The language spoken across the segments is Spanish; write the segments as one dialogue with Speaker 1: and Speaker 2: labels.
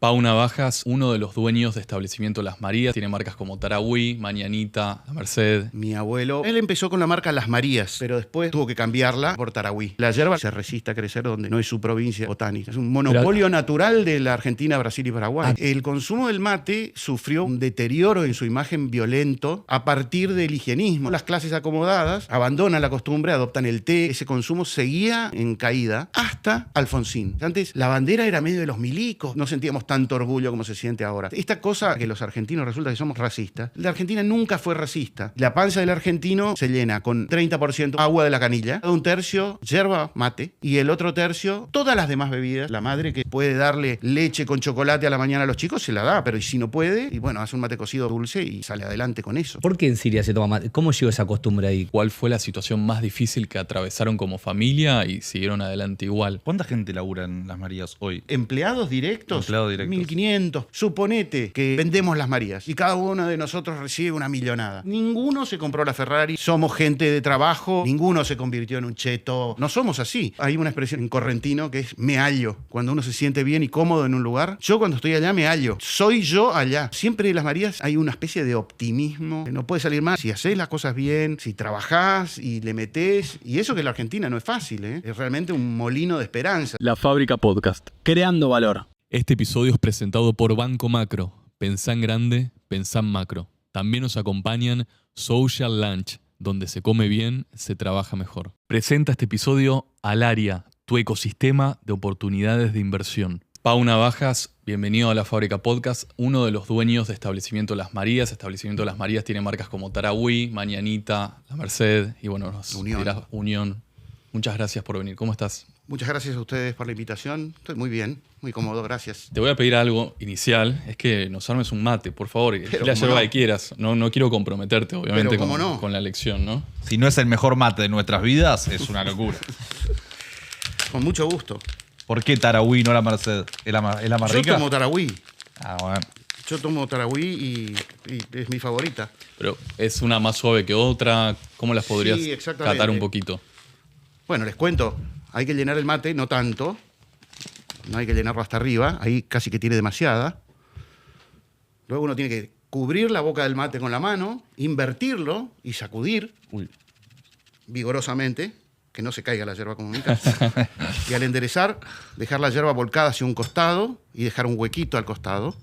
Speaker 1: Pau Navajas, uno de los dueños de establecimiento Las Marías, tiene marcas como Tarahui, Mañanita, La Merced.
Speaker 2: Mi abuelo, él empezó con la marca Las Marías, pero después tuvo que cambiarla por Tarahui. La yerba se resiste a crecer donde no es su provincia botánica. Es un monopolio natural de la Argentina, Brasil y Paraguay. El consumo del mate sufrió un deterioro en su imagen violento a partir del higienismo. Las clases acomodadas abandonan la costumbre, adoptan el té. Ese consumo seguía en caída hasta Alfonsín. Antes la bandera era medio de los milicos, no sentíamos tanto orgullo como se siente ahora. Esta cosa que los argentinos resulta que somos racistas. La Argentina nunca fue racista. La panza del argentino se llena con 30% agua de la canilla, un tercio yerba mate y el otro tercio todas las demás bebidas. La madre que puede darle leche con chocolate a la mañana a los chicos se la da, pero y si no puede, y bueno, hace un mate cocido dulce y sale adelante con eso.
Speaker 3: ¿Por qué en Siria se toma mate? ¿Cómo llegó esa costumbre ahí?
Speaker 1: ¿Cuál fue la situación más difícil que atravesaron como familia y siguieron adelante igual?
Speaker 4: ¿Cuánta gente labura en Las Marías hoy?
Speaker 2: Empleados directos, 1.500. Suponete que vendemos Las Marías y cada uno de nosotros recibe una millonada. Ninguno se compró la Ferrari, somos gente de trabajo, ninguno se convirtió en un cheto. No somos así. Hay una expresión en correntino que es me hallo. Cuando uno se siente bien y cómodo en un lugar, yo cuando estoy allá me hallo. Soy yo allá. Siempre en Las Marías hay una especie de optimismo que no puede salir mal. Si haces las cosas bien, si trabajás y le metés, y eso que en la Argentina no es fácil, ¿eh? Es realmente un molino de esperanza.
Speaker 1: La Fábrica Podcast.
Speaker 5: Creando valor.
Speaker 1: Este episodio es presentado por Banco Macro. Pensá en grande, pensá en macro. También nos acompañan Social Lunch, donde se come bien, se trabaja mejor. Presenta este episodio Alaria, tu ecosistema de oportunidades de inversión. Pau Navajas, bienvenido a La Fábrica Podcast, uno de los dueños de establecimiento Las Marías. Establecimiento Las Marías tiene marcas como Tarahui, Mañanita, La Merced y bueno, Unión. Muchas gracias por venir. ¿Cómo estás?
Speaker 2: Muchas gracias a ustedes por la invitación. Estoy muy bien, muy cómodo, gracias.
Speaker 1: Te voy a pedir algo inicial, es que nos armes un mate, por favor.
Speaker 2: Pero
Speaker 1: la yerba
Speaker 2: no.
Speaker 1: que quieras. No quiero comprometerte, obviamente,
Speaker 2: Pero no.
Speaker 1: con la elección, ¿no?
Speaker 4: Si no es el mejor mate de nuestras vidas, es una locura.
Speaker 2: Con mucho gusto.
Speaker 4: ¿Por qué Tarahui no La Merced? ¿Es la más
Speaker 2: Yo
Speaker 4: rica?
Speaker 2: tomo Tarahui.
Speaker 4: Ah, bueno.
Speaker 2: Yo tomo Tarahui y es mi favorita.
Speaker 1: Pero es una más suave que otra. ¿Cómo las podrías
Speaker 2: Sí, exactamente.
Speaker 1: catar un poquito?
Speaker 2: Bueno, les cuento. Hay que llenar el mate, no tanto. No hay que llenarlo hasta arriba. Ahí casi que tiene demasiada. Luego uno tiene que cubrir la boca del mate con la mano, invertirlo y sacudir vigorosamente, que no se caiga la yerba como nunca. Y al enderezar, dejar la yerba volcada hacia un costado y dejar un huequito al costado.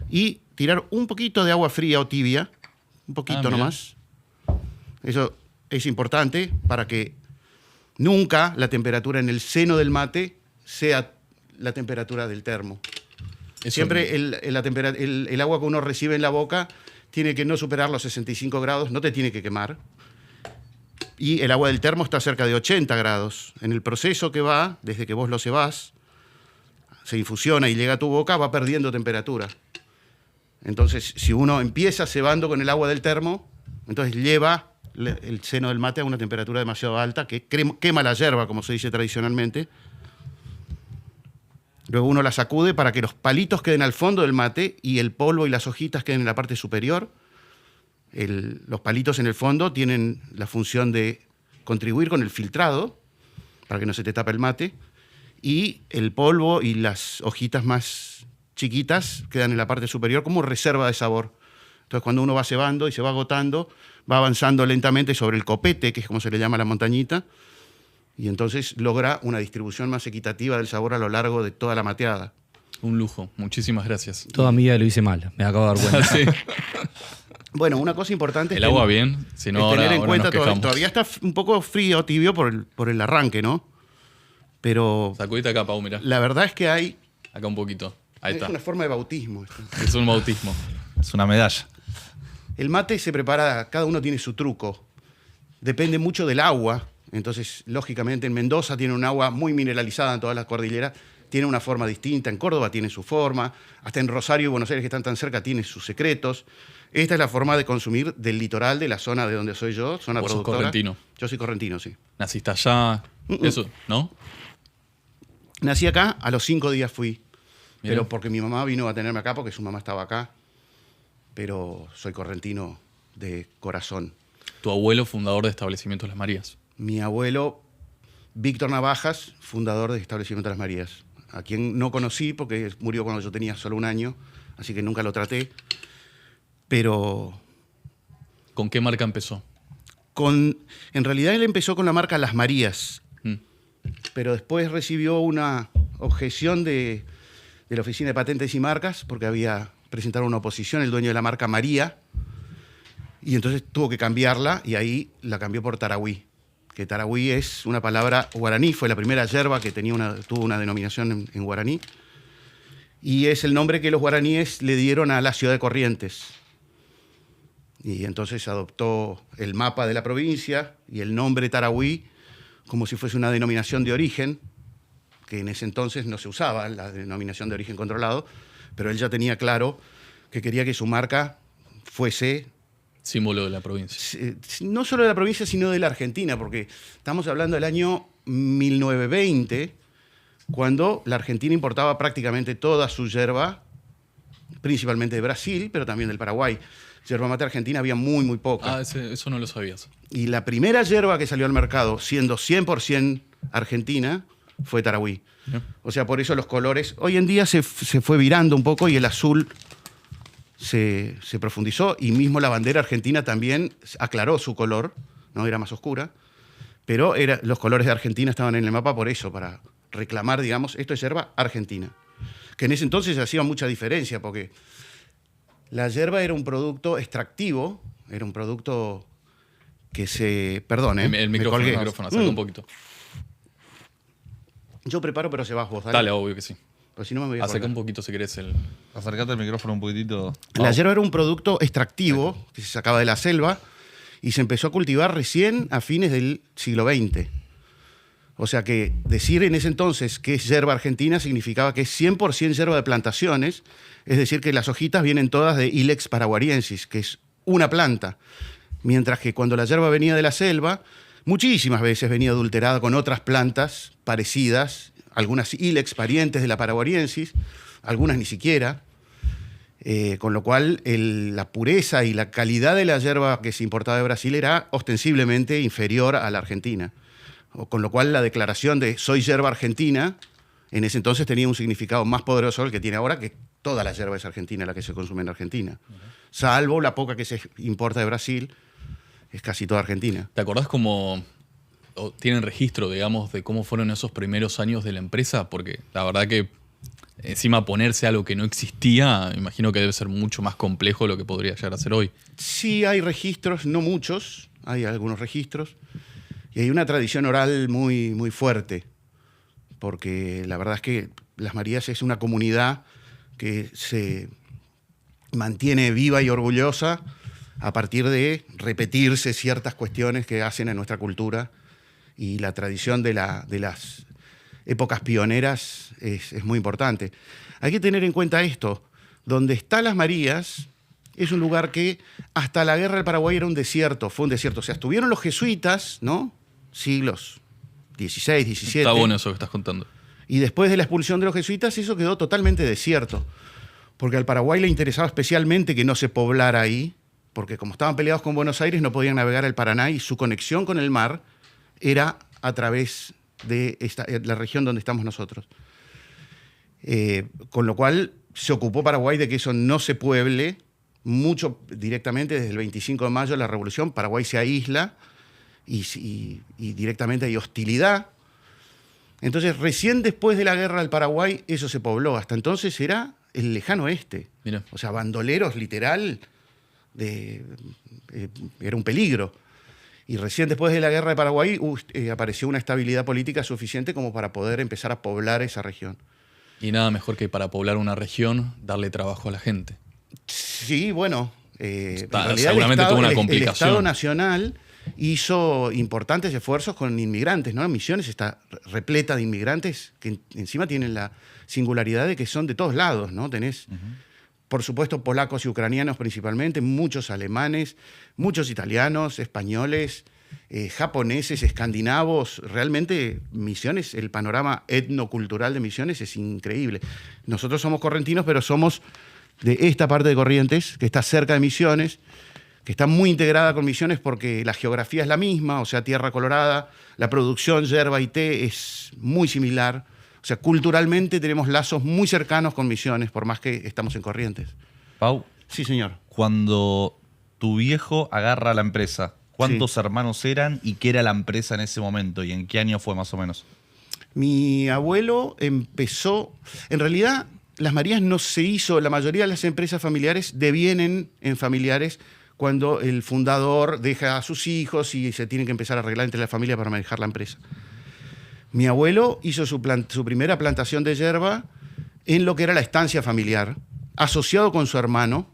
Speaker 2: Y tirar un poquito de agua fría o tibia, un poquito
Speaker 1: mira.
Speaker 2: nomás. Eso es importante para que nunca la temperatura en el seno del mate sea la temperatura del termo.
Speaker 1: Eso-
Speaker 2: Siempre el agua que uno recibe en la boca tiene que no superar los 65 grados, no te tiene que quemar. Y el agua del termo está cerca de 80 grados. En el proceso que va, desde que vos lo cebás, se infusiona y llega a tu boca, va perdiendo temperatura. Entonces, si uno empieza cebando con el agua del termo, entonces lleva el seno del mate a una temperatura demasiado alta que quema la yerba, como se dice tradicionalmente. Luego uno la sacude para que los palitos queden al fondo del mate y el polvo y las hojitas queden en la parte superior. Los palitos en el fondo tienen la función de contribuir con el filtrado para que no se te tape el mate, y el polvo y las hojitas más chiquitas quedan en la parte superior como reserva de sabor. Entonces, cuando uno va cebando y se va agotando, va avanzando lentamente sobre el copete, que es como se le llama a la montañita, y entonces logra una distribución más equitativa del sabor a lo largo de toda la mateada.
Speaker 1: Un lujo. Muchísimas gracias.
Speaker 3: Toda mi vida lo hice mal, me acabo de dar cuenta.
Speaker 1: Sí.
Speaker 2: Bueno, una cosa importante
Speaker 1: El
Speaker 2: es
Speaker 1: agua bien, si no
Speaker 2: es
Speaker 1: ahora,
Speaker 2: tener en
Speaker 1: ahora
Speaker 2: cuenta,
Speaker 1: nos quejamos.
Speaker 2: todavía está un poco frío o tibio por el arranque, ¿no? Pero
Speaker 1: Sacudite acá, Pau, mirá.
Speaker 2: la verdad es que hay...
Speaker 1: Acá un poquito. Ahí
Speaker 2: es
Speaker 1: está.
Speaker 2: una forma de bautismo esto.
Speaker 1: Es un bautismo.
Speaker 4: Es una medalla.
Speaker 2: El mate se prepara, cada uno tiene su truco. Depende mucho del agua. Entonces, lógicamente, en Mendoza tiene un agua muy mineralizada en todas las cordilleras. Tiene una forma distinta. En Córdoba tiene su forma. Hasta en Rosario y Buenos Aires, que están tan cerca, tiene sus secretos. Esta es la forma de consumir del litoral, de la zona de donde soy yo, zona
Speaker 1: Vos sos
Speaker 2: productora.
Speaker 1: correntino.
Speaker 2: Yo soy correntino, sí.
Speaker 1: Naciste allá. Eso, ¿no?
Speaker 2: Nací acá, a los 5 días fui.
Speaker 1: Mirá.
Speaker 2: Pero porque mi mamá vino a tenerme acá, porque su mamá estaba acá. Pero soy correntino de corazón.
Speaker 1: Tu abuelo, fundador de Establecimientos Las Marías.
Speaker 2: Mi abuelo, Víctor Navajas, fundador de Establecimiento Las Marías. a quien no conocí porque murió cuando yo tenía solo 1 año, así que nunca lo traté. Pero
Speaker 1: ¿Con qué marca empezó?
Speaker 2: en realidad él empezó con la marca Las Marías, pero después recibió una objeción de la Oficina de Patentes y Marcas porque había presentado una oposición el dueño de la marca María, y entonces tuvo que cambiarla y ahí la cambió por Tarahui, que Tarahui es una palabra guaraní, fue la primera yerba que tuvo una denominación en guaraní, y es el nombre que los guaraníes le dieron a la ciudad de Corrientes. Y entonces adoptó el mapa de la provincia y el nombre Tarahui como si fuese una denominación de origen, que en ese entonces no se usaba, la denominación de origen controlado, pero él ya tenía claro que quería que su marca fuese
Speaker 1: Símbolo de la provincia.
Speaker 2: no solo de la provincia, sino de la Argentina, porque estamos hablando del año 1920, cuando la Argentina importaba prácticamente toda su yerba, principalmente de Brasil, pero también del Paraguay. Yerba mate argentina había muy, muy poca.
Speaker 1: Eso no lo sabías.
Speaker 2: Y la primera yerba que salió al mercado, siendo 100% argentina, fue Tarahui. O sea, por eso los colores... Hoy en día se fue virando un poco y el azul se profundizó, y mismo la bandera argentina también aclaró su color, no era más oscura, pero los colores de Argentina estaban en el mapa por eso, para reclamar, digamos, esto es yerba argentina. Que en ese entonces hacía mucha diferencia, porque la yerba era un producto extractivo, era un producto que se... Perdón,
Speaker 1: El micrófono, acerca un poquito.
Speaker 2: Yo preparo, pero se va vos.
Speaker 1: Dale, obvio que sí.
Speaker 2: Pues si no me voy a
Speaker 1: Acerca
Speaker 2: colgar.
Speaker 1: un poquito si querés el...
Speaker 4: Acércate al micrófono un poquitito.
Speaker 2: La yerba era un producto extractivo que se sacaba de la selva y se empezó a cultivar recién a fines del siglo XX. O sea que decir en ese entonces que es yerba argentina significaba que es 100% yerba de plantaciones, es decir, que las hojitas vienen todas de Ilex paraguariensis, que es una planta. Mientras que cuando la yerba venía de la selva, muchísimas veces venía adulterada con otras plantas parecidas, algunas Ilex parientes de la paraguariensis, algunas ni siquiera. Con lo cual la pureza y la calidad de la yerba que se importaba de Brasil era ostensiblemente inferior a la argentina. Con lo cual la declaración de soy yerba argentina en ese entonces tenía un significado más poderoso del que tiene ahora, que toda la yerba es argentina la que se consume en Argentina. Salvo la poca que se importa de Brasil, es casi toda argentina.
Speaker 1: ¿Te acordás cómo tienen registro, digamos, de cómo fueron esos primeros años de la empresa? Porque la verdad que encima ponerse algo que no existía, imagino que debe ser mucho más complejo de lo que podría llegar a ser hoy.
Speaker 2: Sí hay registros, no muchos, hay algunos registros. Y hay una tradición oral muy, muy fuerte, porque la verdad es que Las Marías es una comunidad que se mantiene viva y orgullosa a partir de repetirse ciertas cuestiones que hacen en nuestra cultura, y la tradición de las épocas pioneras es muy importante. Hay que tener en cuenta esto, donde está Las Marías es un lugar que hasta la Guerra del Paraguay era un desierto, fue un desierto. O sea, estuvieron los jesuitas, ¿no? Siglos XVI, XVII.
Speaker 1: Está bueno eso que estás contando.
Speaker 2: Y después de la expulsión de los jesuitas, eso quedó totalmente desierto. Porque al Paraguay le interesaba especialmente que no se poblara ahí, porque como estaban peleados con Buenos Aires, no podían navegar el Paraná, y su conexión con el mar era a través de la región donde estamos nosotros. Con lo cual se ocupó Paraguay de que eso no se pueble. Mucho directamente desde el 25 de mayo de la Revolución, Paraguay se aísla y directamente hay hostilidad. Entonces, recién después de la guerra del Paraguay, eso se pobló. Hasta entonces era el lejano oeste.
Speaker 1: Mira.
Speaker 2: O sea, bandoleros, literal, era un peligro. Y recién después de la guerra de Paraguay apareció una estabilidad política suficiente como para poder empezar a poblar esa región.
Speaker 1: Y nada mejor que para poblar una región, darle trabajo a la gente.
Speaker 2: Sí, bueno, en realidad
Speaker 1: seguramente tuvo una
Speaker 2: el
Speaker 1: complicación.
Speaker 2: Estado Nacional hizo importantes esfuerzos con inmigrantes, ¿no? Misiones está repleta de inmigrantes que encima tienen la singularidad de que son de todos lados, ¿no? Tenés, por supuesto, polacos y ucranianos principalmente, muchos alemanes, muchos italianos, españoles, japoneses, escandinavos. Realmente Misiones, el panorama etnocultural de Misiones es increíble. Nosotros somos correntinos, pero somos de esta parte de Corrientes, que está cerca de Misiones, que está muy integrada con Misiones porque la geografía es la misma, o sea, tierra colorada, la producción, yerba y té es muy similar, O sea, culturalmente tenemos lazos muy cercanos con Misiones, por más que estamos en Corrientes.
Speaker 4: Pau,
Speaker 2: Sí, señor.
Speaker 4: cuando tu viejo agarra la empresa, ¿cuántos hermanos eran y qué era la empresa en ese momento? ¿Y en qué año fue más o menos?
Speaker 2: Mi abuelo empezó... En realidad, Las Marías no se hizo... La mayoría de las empresas familiares devienen en familiares cuando el fundador deja a sus hijos y se tienen que empezar a arreglar entre la familia para manejar la empresa. Mi abuelo hizo su primera plantación de yerba en lo que era la estancia familiar, asociado con su hermano,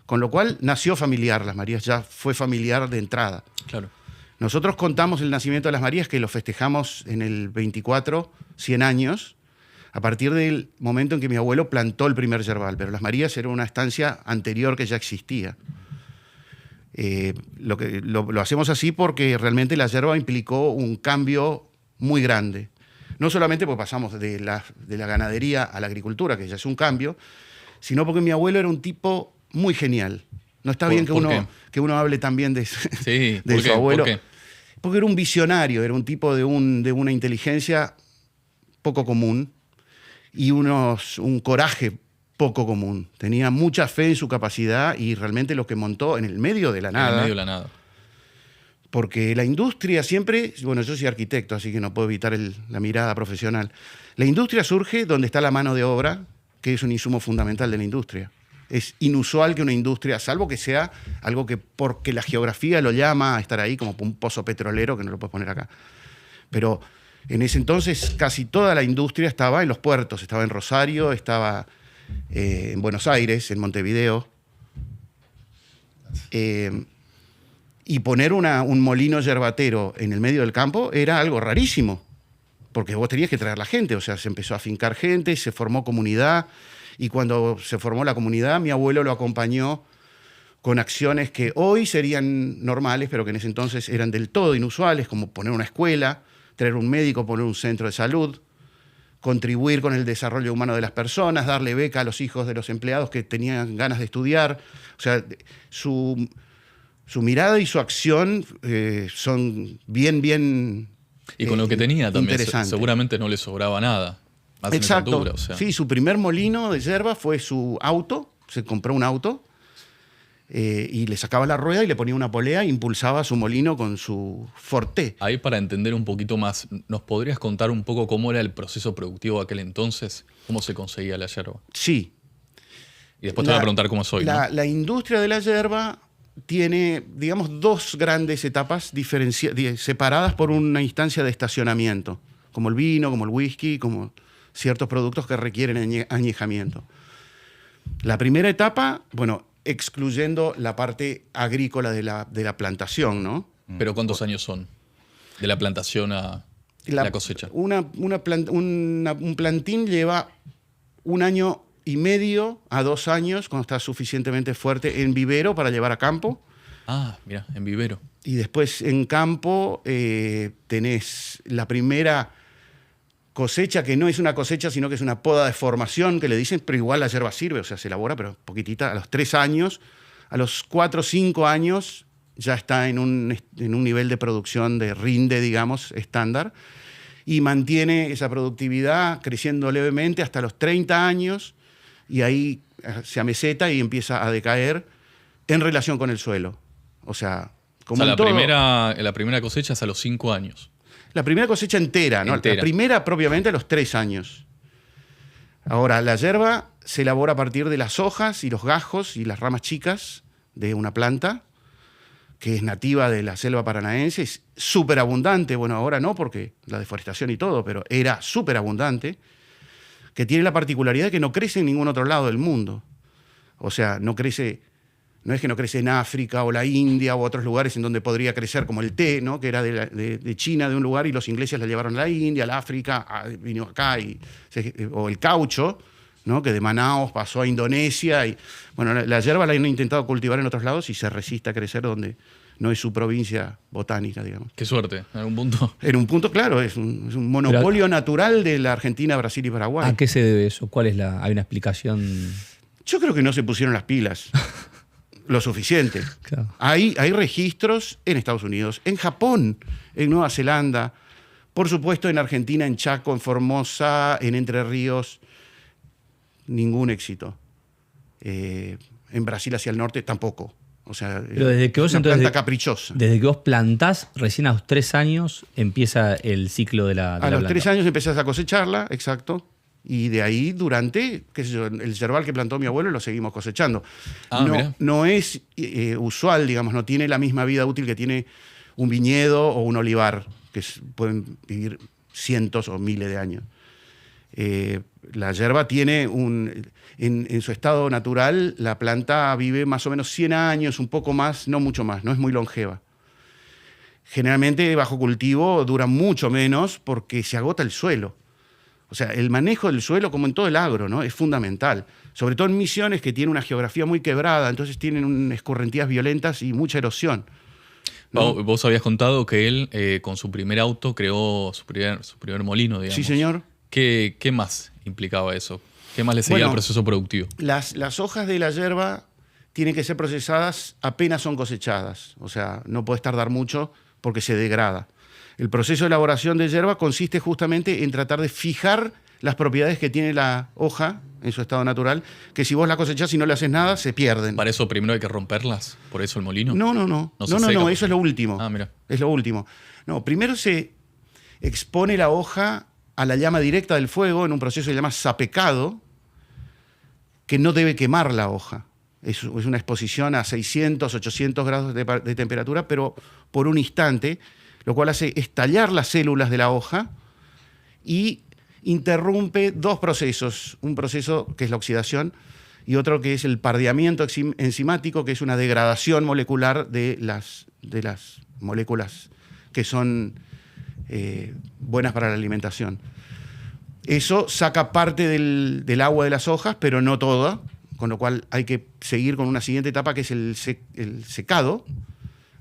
Speaker 2: con lo cual nació familiar Las Marías, ya fue familiar de entrada.
Speaker 1: Claro.
Speaker 2: Nosotros contamos el nacimiento de Las Marías, que lo festejamos en el 24, 100 años, a partir del momento en que mi abuelo plantó el primer yerbal, pero Las Marías era una estancia anterior que ya existía. Lo hacemos así porque realmente la yerba implicó un cambio muy grande. No solamente porque pasamos de la ganadería a la agricultura, que ya es un cambio, sino porque mi abuelo era un tipo muy genial. No está bien que uno hable también de su abuelo.
Speaker 1: ¿Por qué?
Speaker 2: Porque era un visionario, era un tipo de una inteligencia poco común y un coraje poco común. Tenía mucha fe en su capacidad y realmente lo que montó en el medio de la nada.
Speaker 1: En el medio de la nada.
Speaker 2: Porque la industria siempre, bueno, yo soy arquitecto, así que no puedo evitar la mirada profesional. La industria surge donde está la mano de obra, que es un insumo fundamental de la industria. Es inusual que una industria, salvo que sea algo que porque la geografía lo llama a estar ahí, como un pozo petrolero, que no lo puedes poner acá. Pero en ese entonces casi toda la industria estaba en los puertos, estaba en Rosario, estaba en Buenos Aires, en Montevideo. Y poner un molino yerbatero en el medio del campo era algo rarísimo, porque vos tenías que traer la gente, o sea, se empezó a afincar gente, se formó comunidad, y cuando se formó la comunidad, mi abuelo lo acompañó con acciones que hoy serían normales, pero que en ese entonces eran del todo inusuales, como poner una escuela, traer un médico, poner un centro de salud, contribuir con el desarrollo humano de las personas, darle beca a los hijos de los empleados que tenían ganas de estudiar. O sea, su mirada y su acción son bien
Speaker 1: Y con lo que tenía también,
Speaker 2: interesantes.
Speaker 1: seguramente no le sobraba nada. Más en esa
Speaker 2: Exacto.
Speaker 1: altura, o sea.
Speaker 2: Sí, su primer molino de yerba fue su auto, se compró un auto y le sacaba la rueda y le ponía una polea e impulsaba su molino con su Forte.
Speaker 1: Ahí, para entender un poquito más, ¿nos podrías contar un poco cómo era el proceso productivo de aquel entonces? ¿Cómo se conseguía la yerba?
Speaker 2: Sí.
Speaker 1: Y después te voy a preguntar cómo soy, ¿no?
Speaker 2: La industria de la yerba tiene, digamos, dos grandes etapas separadas por una instancia de estacionamiento, como el vino, como el whisky, como ciertos productos que requieren añejamiento. La primera etapa, bueno, excluyendo la parte agrícola de la plantación, ¿no?
Speaker 1: ¿Pero cuántos años son? De la plantación a la cosecha.
Speaker 2: Un plantín lleva 1 año y medio a 2 años, cuando está suficientemente fuerte, en vivero para llevar a campo.
Speaker 1: Ah, mira, en vivero.
Speaker 2: Y después en campo tenés la primera cosecha, que no es una cosecha, sino que es una poda de formación, que le dicen, pero igual la yerba sirve, o sea, se elabora, pero poquitita, a los 3 años. A los 4 o 5 años ya está en un nivel de producción de rinde, digamos, estándar, y mantiene esa productividad creciendo levemente hasta los 30 años, y ahí se ameseta y empieza a decaer en relación con el suelo. O sea, como
Speaker 1: la primera cosecha es a los 5 años.
Speaker 2: La primera cosecha entera, ¿no?
Speaker 1: Entera.
Speaker 2: La primera propiamente a los 3 años. Ahora, la yerba se elabora a partir de las hojas y los gajos y las ramas chicas de una planta que es nativa de la selva paranaense, es súper abundante. Bueno, ahora no, porque la deforestación y todo, pero era súper abundante, que tiene la particularidad de que no crece en ningún otro lado del mundo. O sea, no es que no crece en África o la India o otros lugares en donde podría crecer, como el té, ¿no? Que era de China, de un lugar, y los ingleses la llevaron a la India, a la África, vino acá, o el caucho, ¿no? Que de Manaos pasó a Indonesia. Y, bueno, la yerba la han intentado cultivar en otros lados y se resiste a crecer donde no es su provincia botánica, digamos.
Speaker 1: Qué suerte, en algún punto.
Speaker 2: En un punto, claro, es un monopolio natural de la Argentina, Brasil y Paraguay.
Speaker 3: ¿A qué se debe eso? ¿Hay una explicación?
Speaker 2: Yo creo que no se pusieron las pilas lo suficiente.
Speaker 3: Claro.
Speaker 2: Hay registros en Estados Unidos, en Japón, en Nueva Zelanda, Por supuesto, en Argentina, en Chaco, en Formosa, en Entre Ríos, ningún éxito. En Brasil hacia el norte tampoco. O sea,
Speaker 3: Pero desde que vos,
Speaker 2: es una
Speaker 3: entonces,
Speaker 2: planta caprichosa.
Speaker 3: Desde que vos plantás, recién a los 3 años empieza el ciclo de la
Speaker 2: A los
Speaker 3: planta.
Speaker 2: 3 años empezás a cosecharla, exacto. Y de ahí durante, qué sé yo, el yerbal que plantó mi abuelo lo seguimos cosechando.
Speaker 1: Mirá.
Speaker 2: No es usual, digamos, no tiene la misma vida útil que tiene un viñedo o un olivar, que pueden vivir cientos o miles de años. La yerba tiene en su estado natural, la planta vive más o menos 100 años, un poco más, no mucho más, no es muy longeva. Generalmente bajo cultivo dura mucho menos porque se agota el suelo. O sea, el manejo del suelo, como en todo el agro, ¿no? Es fundamental. Sobre todo en Misiones, que tiene una geografía muy quebrada, entonces tienen escorrentías violentas y mucha erosión, ¿no?
Speaker 1: Vos habías contado que él, con su primer auto, creó su primer molino, digamos.
Speaker 2: Sí, señor.
Speaker 1: ¿Qué más implicaba eso? ¿Qué más le seguía
Speaker 2: Bueno,
Speaker 1: al proceso productivo?
Speaker 2: Las hojas de la yerba tienen que ser procesadas apenas son cosechadas. O sea, no puedes tardar mucho porque se degrada. El proceso de elaboración de yerba consiste justamente en tratar de fijar las propiedades que tiene la hoja en su estado natural, que si vos la cosechás y no le haces nada, se pierden.
Speaker 1: ¿Para eso primero hay que romperlas? ¿Por eso el molino?
Speaker 2: No,
Speaker 1: se seca.
Speaker 2: eso es lo último.
Speaker 1: Ah, mira.
Speaker 2: Es lo último. No, primero se expone la hoja a la llama directa del fuego en un proceso que se llama sapecado, que no debe quemar la hoja. Es una exposición a 600, 800 grados de temperatura, pero por un instante, lo cual hace estallar las células de la hoja y interrumpe 2 procesos. Un proceso que es la oxidación y otro que es el pardeamiento enzimático, que es una degradación molecular de las moléculas que son buenas para la alimentación. Eso saca parte del agua de las hojas, pero no toda, con lo cual hay que seguir con una siguiente etapa que es el secado,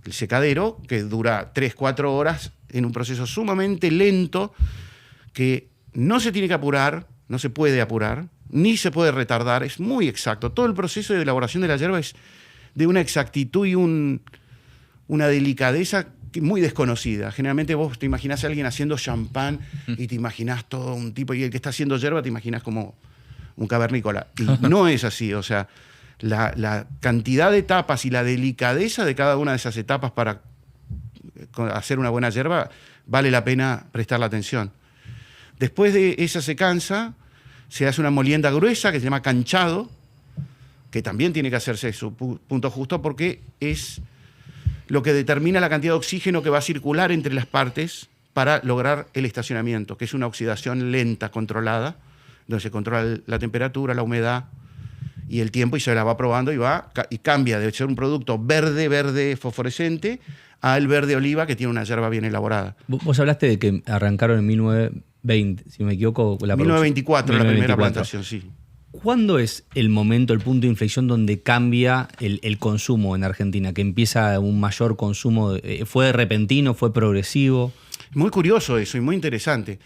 Speaker 2: el secadero, que dura 3-4 horas en un proceso sumamente lento que no se tiene que apurar, no se puede apurar, ni se puede retardar, es muy exacto. Todo el proceso de elaboración de la yerba es de una exactitud y una delicadeza muy desconocida. Generalmente vos te imaginás a alguien haciendo champán y te imaginás todo un tipo, y el que está haciendo yerba te imaginás como un cavernícola. Y no es así, o sea, la cantidad de etapas y la delicadeza de cada una de esas etapas para hacer una buena yerba vale la pena prestarle atención. Después de esa secanza, se hace una molienda gruesa que se llama canchado, que también tiene que hacerse su punto justo porque es lo que determina la cantidad de oxígeno que va a circular entre las partes para lograr el estacionamiento, que es una oxidación lenta, controlada, donde se controla la temperatura, la humedad y el tiempo, y se la va probando y cambia de ser un producto verde fosforescente al verde oliva, que tiene una yerba bien elaborada.
Speaker 3: Vos hablaste de que arrancaron en 1920, si no me equivoco, la
Speaker 2: 1924, la primera
Speaker 3: 1924.
Speaker 2: plantación, sí.
Speaker 3: ¿Cuándo es el momento, el punto de inflexión donde cambia el consumo en Argentina? Que empieza un mayor consumo. ¿Fue repentino? ¿Fue progresivo?
Speaker 2: Muy curioso eso y muy interesante.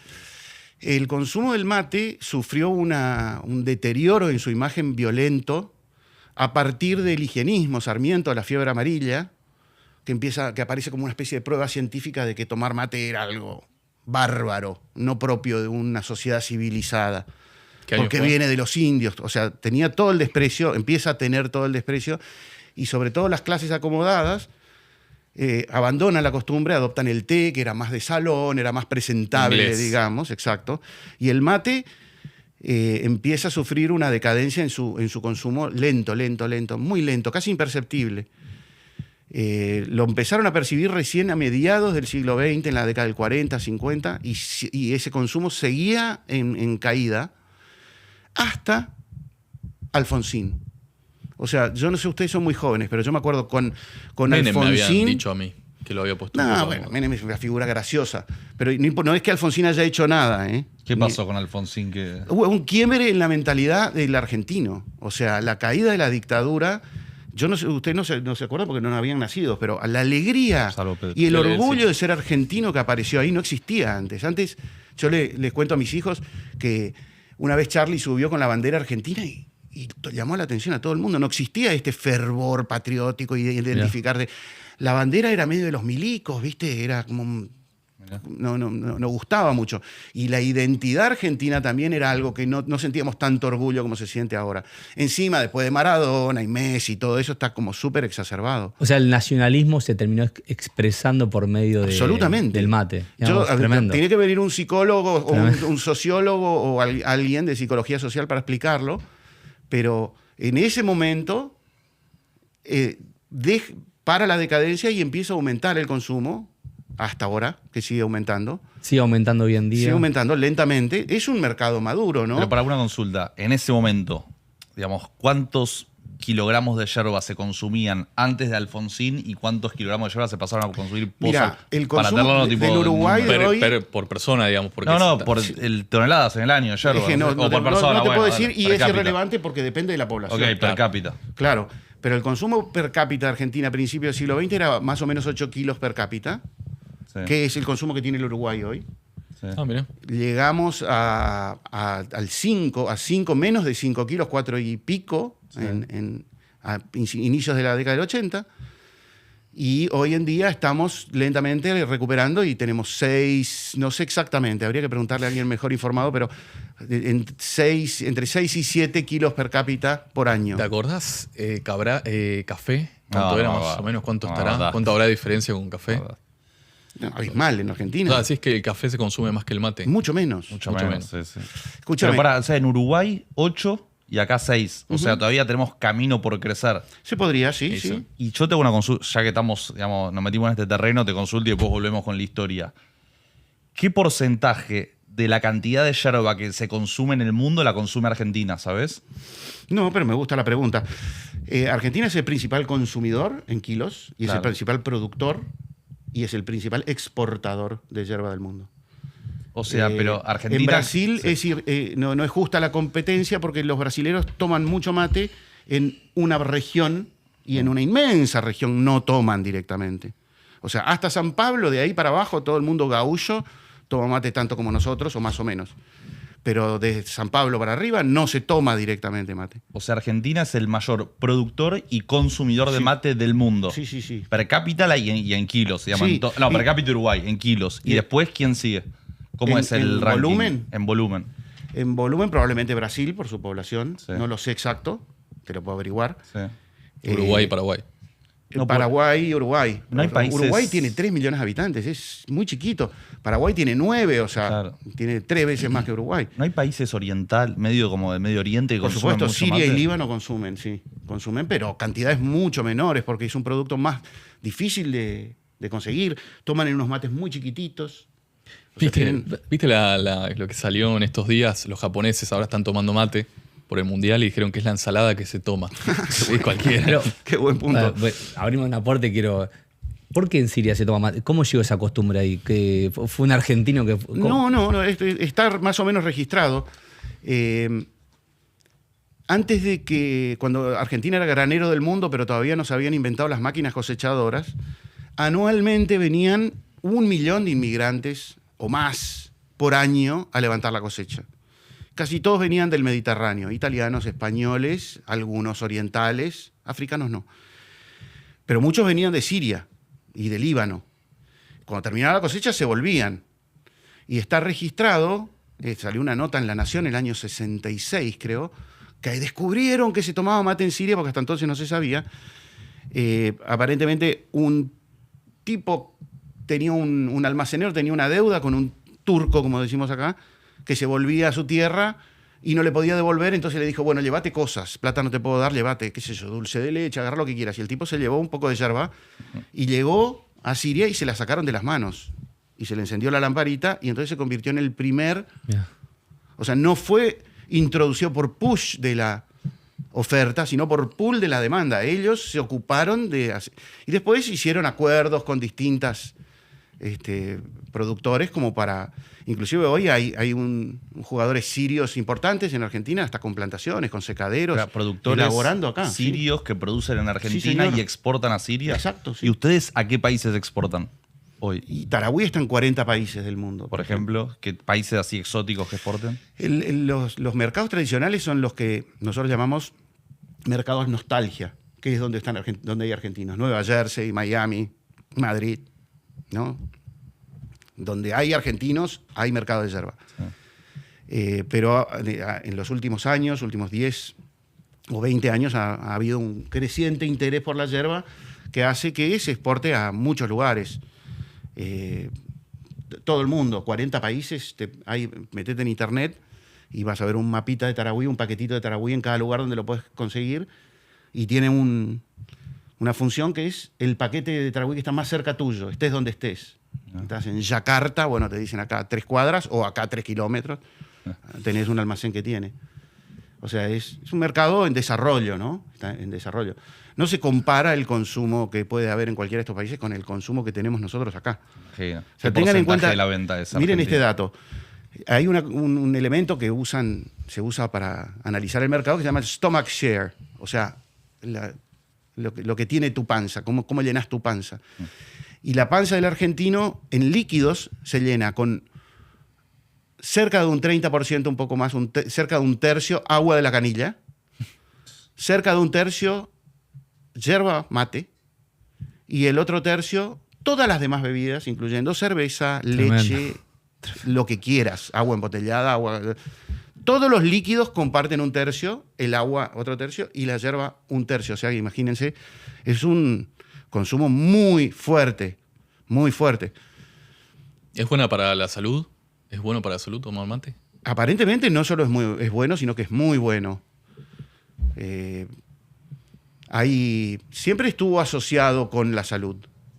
Speaker 2: El consumo del mate sufrió un deterioro en su imagen violento a partir del higienismo, Sarmiento, la fiebre amarilla, que aparece como una especie de prueba científica de que tomar mate era algo bárbaro, no propio de una sociedad civilizada. Porque viene de los indios, o sea, tenía todo el desprecio, empieza a tener todo el desprecio, y sobre todo las clases acomodadas abandonan la costumbre, adoptan el té, que era más de salón, era más presentable,
Speaker 1: Inglés.
Speaker 2: Digamos, exacto. Y el mate empieza a sufrir una decadencia en su consumo lento, muy lento, casi imperceptible. Lo empezaron a percibir recién a mediados del siglo XX, en la década del 40, 50, y ese consumo seguía en caída hasta Alfonsín. O sea, yo no sé, ustedes son muy jóvenes, pero yo me acuerdo con
Speaker 1: Menem me habían
Speaker 2: Alfonsín.
Speaker 1: dicho a mí que lo había puesto.
Speaker 2: No, bueno, Menem es una figura graciosa, pero no es que Alfonsín haya hecho nada, ¿eh?
Speaker 4: ¿Qué pasó con Alfonsín?
Speaker 2: Hubo un quiebre en la mentalidad del argentino. O sea, la caída de la dictadura. Yo no sé, ustedes no se acuerdan porque no habían nacido, pero la alegría y el orgullo de ser argentino que apareció ahí no existía antes. Antes, yo les cuento a mis hijos que una vez Charlie subió con la bandera argentina y llamó la atención a todo el mundo. No existía este fervor patriótico y de identificarte. La bandera era medio de los milicos, ¿viste? Era como no gustaba mucho. Y la identidad argentina también era algo que no sentíamos tanto orgullo como se siente ahora. Encima, después de Maradona y Messi, todo eso está como súper exacerbado.
Speaker 3: O sea, el nacionalismo se terminó expresando por medio
Speaker 2: Absolutamente.
Speaker 3: del mate. Digamos, tremendo.
Speaker 2: Tiene que venir un psicólogo o un sociólogo o alguien de psicología social para explicarlo, pero en ese momento para la decadencia y empieza a aumentar el consumo. Hasta ahora, que sigue aumentando.
Speaker 3: Sigue aumentando hoy en día.
Speaker 2: Sigue aumentando lentamente. Es un mercado maduro, ¿no?
Speaker 4: Pero para una consulta, en ese momento, digamos, ¿cuántos kilogramos de yerba se consumían antes de Alfonsín y cuántos kilogramos de yerba se pasaron a consumir
Speaker 2: Mirá, el consumo del Uruguay hoy...
Speaker 1: por persona, digamos. Porque
Speaker 4: por toneladas en el año de yerba.
Speaker 2: Es que no
Speaker 4: por persona.
Speaker 2: No te puedo
Speaker 4: bueno,
Speaker 2: decir,
Speaker 4: vale,
Speaker 2: y
Speaker 4: per
Speaker 2: es
Speaker 4: cápita.
Speaker 2: irrelevante porque depende de la población.
Speaker 4: Ok, per cápita.
Speaker 2: Claro, pero el consumo per cápita de Argentina a principios del siglo XX era más o menos 8 kilos per cápita,
Speaker 4: Sí.
Speaker 2: que es el consumo que tiene el Uruguay hoy.
Speaker 4: Sí.
Speaker 1: mira.
Speaker 2: Llegamos al 5, menos de 5 kilos, 4 y pico,
Speaker 4: Sí.
Speaker 2: a inicios de la década del 80. Y hoy en día estamos lentamente recuperando y tenemos 6, no sé exactamente, habría que preguntarle a alguien mejor informado, pero entre 6 y 7 kilos per cápita por año.
Speaker 1: ¿Te acordás, café? ¿Cuánto
Speaker 4: No,
Speaker 1: era
Speaker 4: no,
Speaker 1: más o menos? ¿Cuánto
Speaker 4: no,
Speaker 1: estará?
Speaker 4: no.
Speaker 1: ¿Cuánto habrá de diferencia con café?
Speaker 2: No, abismal en Argentina.
Speaker 1: Así es que el café se consume más que el mate.
Speaker 2: Mucho menos.
Speaker 4: Mucho
Speaker 1: Mucho
Speaker 4: menos.
Speaker 1: menos.
Speaker 4: Sí.
Speaker 2: Escúchame,
Speaker 4: Pero o sea, en Uruguay 8 y acá 6. O sea, todavía tenemos camino por crecer.
Speaker 2: se podría, sí,
Speaker 1: Eso.
Speaker 2: sí.
Speaker 4: Y yo tengo una consulta, ya que estamos, digamos, nos metimos en este terreno, te consulto y después volvemos con la historia. ¿Qué porcentaje de la cantidad de yerba que se consume en el mundo la consume Argentina, sabes?
Speaker 2: No, pero me gusta la pregunta. Argentina es el principal consumidor en kilos y es el
Speaker 4: Claro.
Speaker 2: principal productor y es el principal exportador de yerba del mundo.
Speaker 4: O sea, pero Argentina...
Speaker 2: En Brasil
Speaker 4: Sí.
Speaker 2: no es justa la competencia porque los brasileros toman mucho mate en una región y en una inmensa región no toman directamente. O sea, hasta San Pablo, de ahí para abajo, todo el mundo gaúcho toma mate tanto como nosotros o más o menos. Pero de San Pablo para arriba no se toma directamente mate.
Speaker 4: O sea, Argentina es el mayor productor y consumidor de
Speaker 2: Sí.
Speaker 4: mate del mundo.
Speaker 2: Sí.
Speaker 4: Per cápita y en kilos. Se llaman
Speaker 2: Sí.
Speaker 4: no, per
Speaker 2: Y-
Speaker 4: cápita Uruguay, en kilos. ¿Y
Speaker 2: y-
Speaker 4: después quién sigue? ¿Cómo
Speaker 2: ¿En-
Speaker 4: es el
Speaker 2: en
Speaker 4: ranking?
Speaker 2: volumen?
Speaker 4: En volumen.
Speaker 2: En volumen probablemente Brasil por su población.
Speaker 4: Sí.
Speaker 2: No lo sé exacto, te lo puedo averiguar.
Speaker 4: Sí.
Speaker 1: Uruguay y
Speaker 2: Eh,
Speaker 1: Paraguay.
Speaker 4: No,
Speaker 2: Paraguay y Uruguay.
Speaker 4: No hay países-
Speaker 2: Uruguay tiene 3 millones de habitantes, es muy chiquito. Paraguay tiene 9, o sea,
Speaker 4: Claro.
Speaker 2: tiene 3 veces más que Uruguay.
Speaker 4: ¿No hay países oriental, medio como de Medio Oriente que
Speaker 2: Por
Speaker 4: consumen
Speaker 2: supuesto,
Speaker 4: mucho
Speaker 2: Siria y
Speaker 4: mate?
Speaker 2: Líbano consumen, sí. Consumen, pero cantidades mucho menores porque es un producto más difícil de conseguir. Toman en unos mates muy chiquititos. O sea,
Speaker 1: ¿Viste,
Speaker 2: tienen-
Speaker 1: ¿viste lo que salió en estos días? Los japoneses ahora están tomando mate por el mundial y dijeron que es la ensalada que se toma. Sí, cualquiera.
Speaker 3: Pero,
Speaker 2: Qué buen punto.
Speaker 3: abrimos un aporte, quiero... ¿Por qué en Siria se toma mate? ¿Cómo llegó esa costumbre ahí? ¿Que fue un argentino que...?
Speaker 2: No, está más o menos registrado. Antes de que, cuando Argentina era granero del mundo, pero todavía no se habían inventado las máquinas cosechadoras, anualmente venían 1 millón de inmigrantes o más por año a levantar la cosecha. Casi todos venían del Mediterráneo, italianos, españoles, algunos orientales, africanos no. Pero muchos venían de Siria y de Líbano. Cuando terminaba la cosecha se volvían. Y está registrado, salió una nota en La Nación el año 66, creo, que descubrieron que se tomaba mate en Siria, porque hasta entonces no se sabía. Aparentemente un tipo tenía un almacenero, tenía una deuda con un turco, como decimos acá, que se volvía a su tierra y no le podía devolver, entonces le dijo, bueno, llévate cosas, plata no te puedo dar, llévate, qué sé yo, dulce de leche, agarra lo que quieras. Y el tipo se llevó un poco de yerba y llegó a Siria y se la sacaron de las manos. Y se le encendió la lamparita y entonces se convirtió en el primer...
Speaker 3: Mirá.
Speaker 2: O sea, no fue introducido por push de la oferta, sino por pull de la demanda. Ellos se ocuparon de hacer... Y después hicieron acuerdos con distintas productores como para... Inclusive hoy hay jugadores sirios importantes en Argentina, hasta con plantaciones, con secaderos,
Speaker 4: O sea, productores
Speaker 2: elaborando acá. ¿sí?
Speaker 4: sirios que producen en Argentina
Speaker 2: señor.
Speaker 4: y exportan a Siria.
Speaker 2: Exacto, sí.
Speaker 4: ¿Y ustedes a qué países exportan hoy?
Speaker 2: Y Tarahui está en 40 países del mundo.
Speaker 4: Por ejemplo, ¿qué países así exóticos que exporten?
Speaker 2: Los mercados tradicionales son los que nosotros llamamos mercados nostalgia, que es donde donde hay argentinos. Nueva Jersey, Miami, Madrid, ¿no? Donde hay argentinos, hay mercado de yerba. Pero en los últimos años, últimos 10 o 20 años, ha habido un creciente interés por la yerba que hace que se exporte a muchos lugares. Todo el mundo, 40 países, metete en internet y vas a ver un mapita de Tarahui, un paquetito de Tarahui en cada lugar donde lo puedes conseguir, y tiene una función que es el paquete de Tarahui que está más cerca tuyo, estés donde estés. Estás en Yakarta, bueno, te dicen acá 3 cuadras o acá 3 kilómetros, tenés un almacén que tiene. O sea, es un mercado en desarrollo, ¿no? Está en desarrollo. No se compara el consumo que puede haber en cualquiera de estos países con el consumo que tenemos nosotros acá.
Speaker 4: Sí,
Speaker 2: o sea, tengan en cuenta,
Speaker 4: de la venta es
Speaker 2: miren
Speaker 4: Argentina.
Speaker 2: este dato. Hay un elemento que se usa para analizar el mercado que se llama el stomach share, o sea, lo que tiene tu panza, cómo llenas tu panza. Y la panza del argentino en líquidos se llena con cerca de un 30%, un poco más, cerca de un tercio agua de la canilla, cerca de un tercio yerba mate, y el otro tercio todas las demás bebidas, incluyendo cerveza, leche, lo que quieras, agua embotellada, agua... Todos los líquidos comparten un tercio, el agua otro tercio y la yerba un tercio. O sea, imagínense, es un consumo muy fuerte, muy fuerte.
Speaker 1: ¿Es buena para la salud? ¿Es bueno para la salud tomar mate?
Speaker 2: Aparentemente no solo es bueno, sino que es muy bueno. Siempre estuvo asociado con la salud,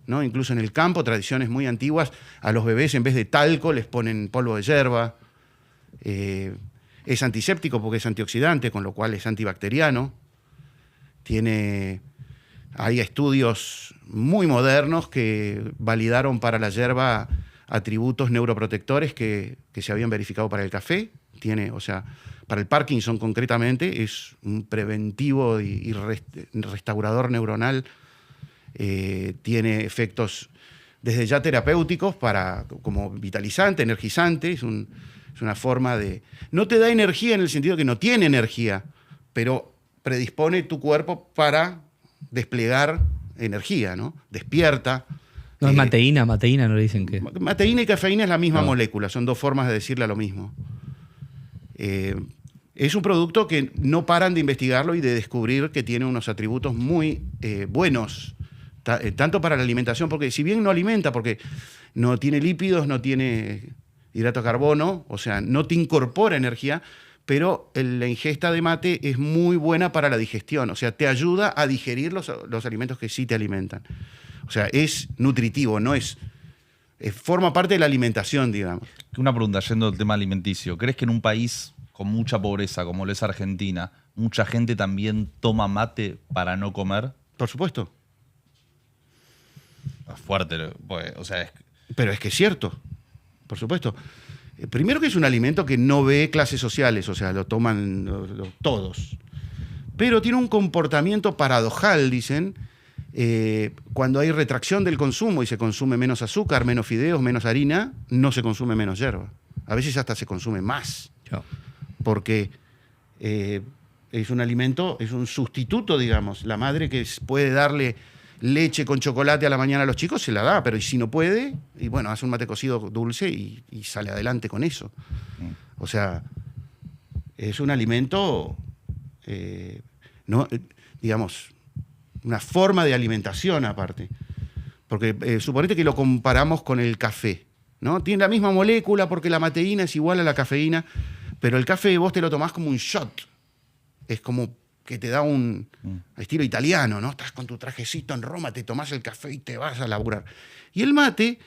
Speaker 2: ¿no? Incluso en el campo, tradiciones muy antiguas, a los bebés en vez de talco les ponen polvo de yerba. Es antiséptico porque es antioxidante, con lo cual es antibacteriano. Hay estudios muy modernos que validaron para la yerba atributos neuroprotectores que se habían verificado para el café. O sea, para el Parkinson concretamente, es un preventivo y restaurador neuronal. Tiene efectos desde ya terapéuticos como vitalizante, energizante. Es una forma de... No te da energía en el sentido que no tiene energía, pero predispone tu cuerpo para desplegar energía, ¿no? Despierta.
Speaker 3: No es mateína no le dicen que...
Speaker 2: Mateína y cafeína es la misma molécula, son dos formas de decirle lo mismo. Es un producto que no paran de investigarlo y de descubrir que tiene unos atributos muy buenos, tanto para la alimentación, porque si bien no alimenta, porque no tiene lípidos, no tiene hidrato de carbono, o sea, no te incorpora energía, pero la ingesta de mate es muy buena para la digestión, o sea, te ayuda a digerir los alimentos que sí te alimentan. O sea, es nutritivo, forma parte de la alimentación, digamos.
Speaker 4: Una pregunta, yendo al tema alimenticio. ¿Crees que en un país con mucha pobreza como lo es Argentina, mucha gente también toma mate para no comer?
Speaker 2: Por supuesto.
Speaker 4: Es fuerte, pues, o sea...
Speaker 2: Pero es que es cierto, por supuesto. Primero que es un alimento que no ve clases sociales, o sea, lo toman todos. Pero tiene un comportamiento paradojal, dicen, cuando hay retracción del consumo y se consume menos azúcar, menos fideos, menos harina, no se consume menos yerba. A veces hasta se consume más. Porque es un alimento, es un sustituto, digamos. La madre que puede darle leche con chocolate a la mañana a los chicos se la da, pero y si no puede, y bueno, hace un mate cocido dulce y sale adelante con eso. O sea, es un alimento, digamos, una forma de alimentación aparte. Porque suponete que lo comparamos con el café, ¿no? Tiene la misma molécula porque la mateína es igual a la cafeína, pero el café vos te lo tomás como un shot. Es como que te da un estilo italiano, ¿no? Estás con tu trajecito en Roma, te tomás el café y te vas a laburar. Y el mate,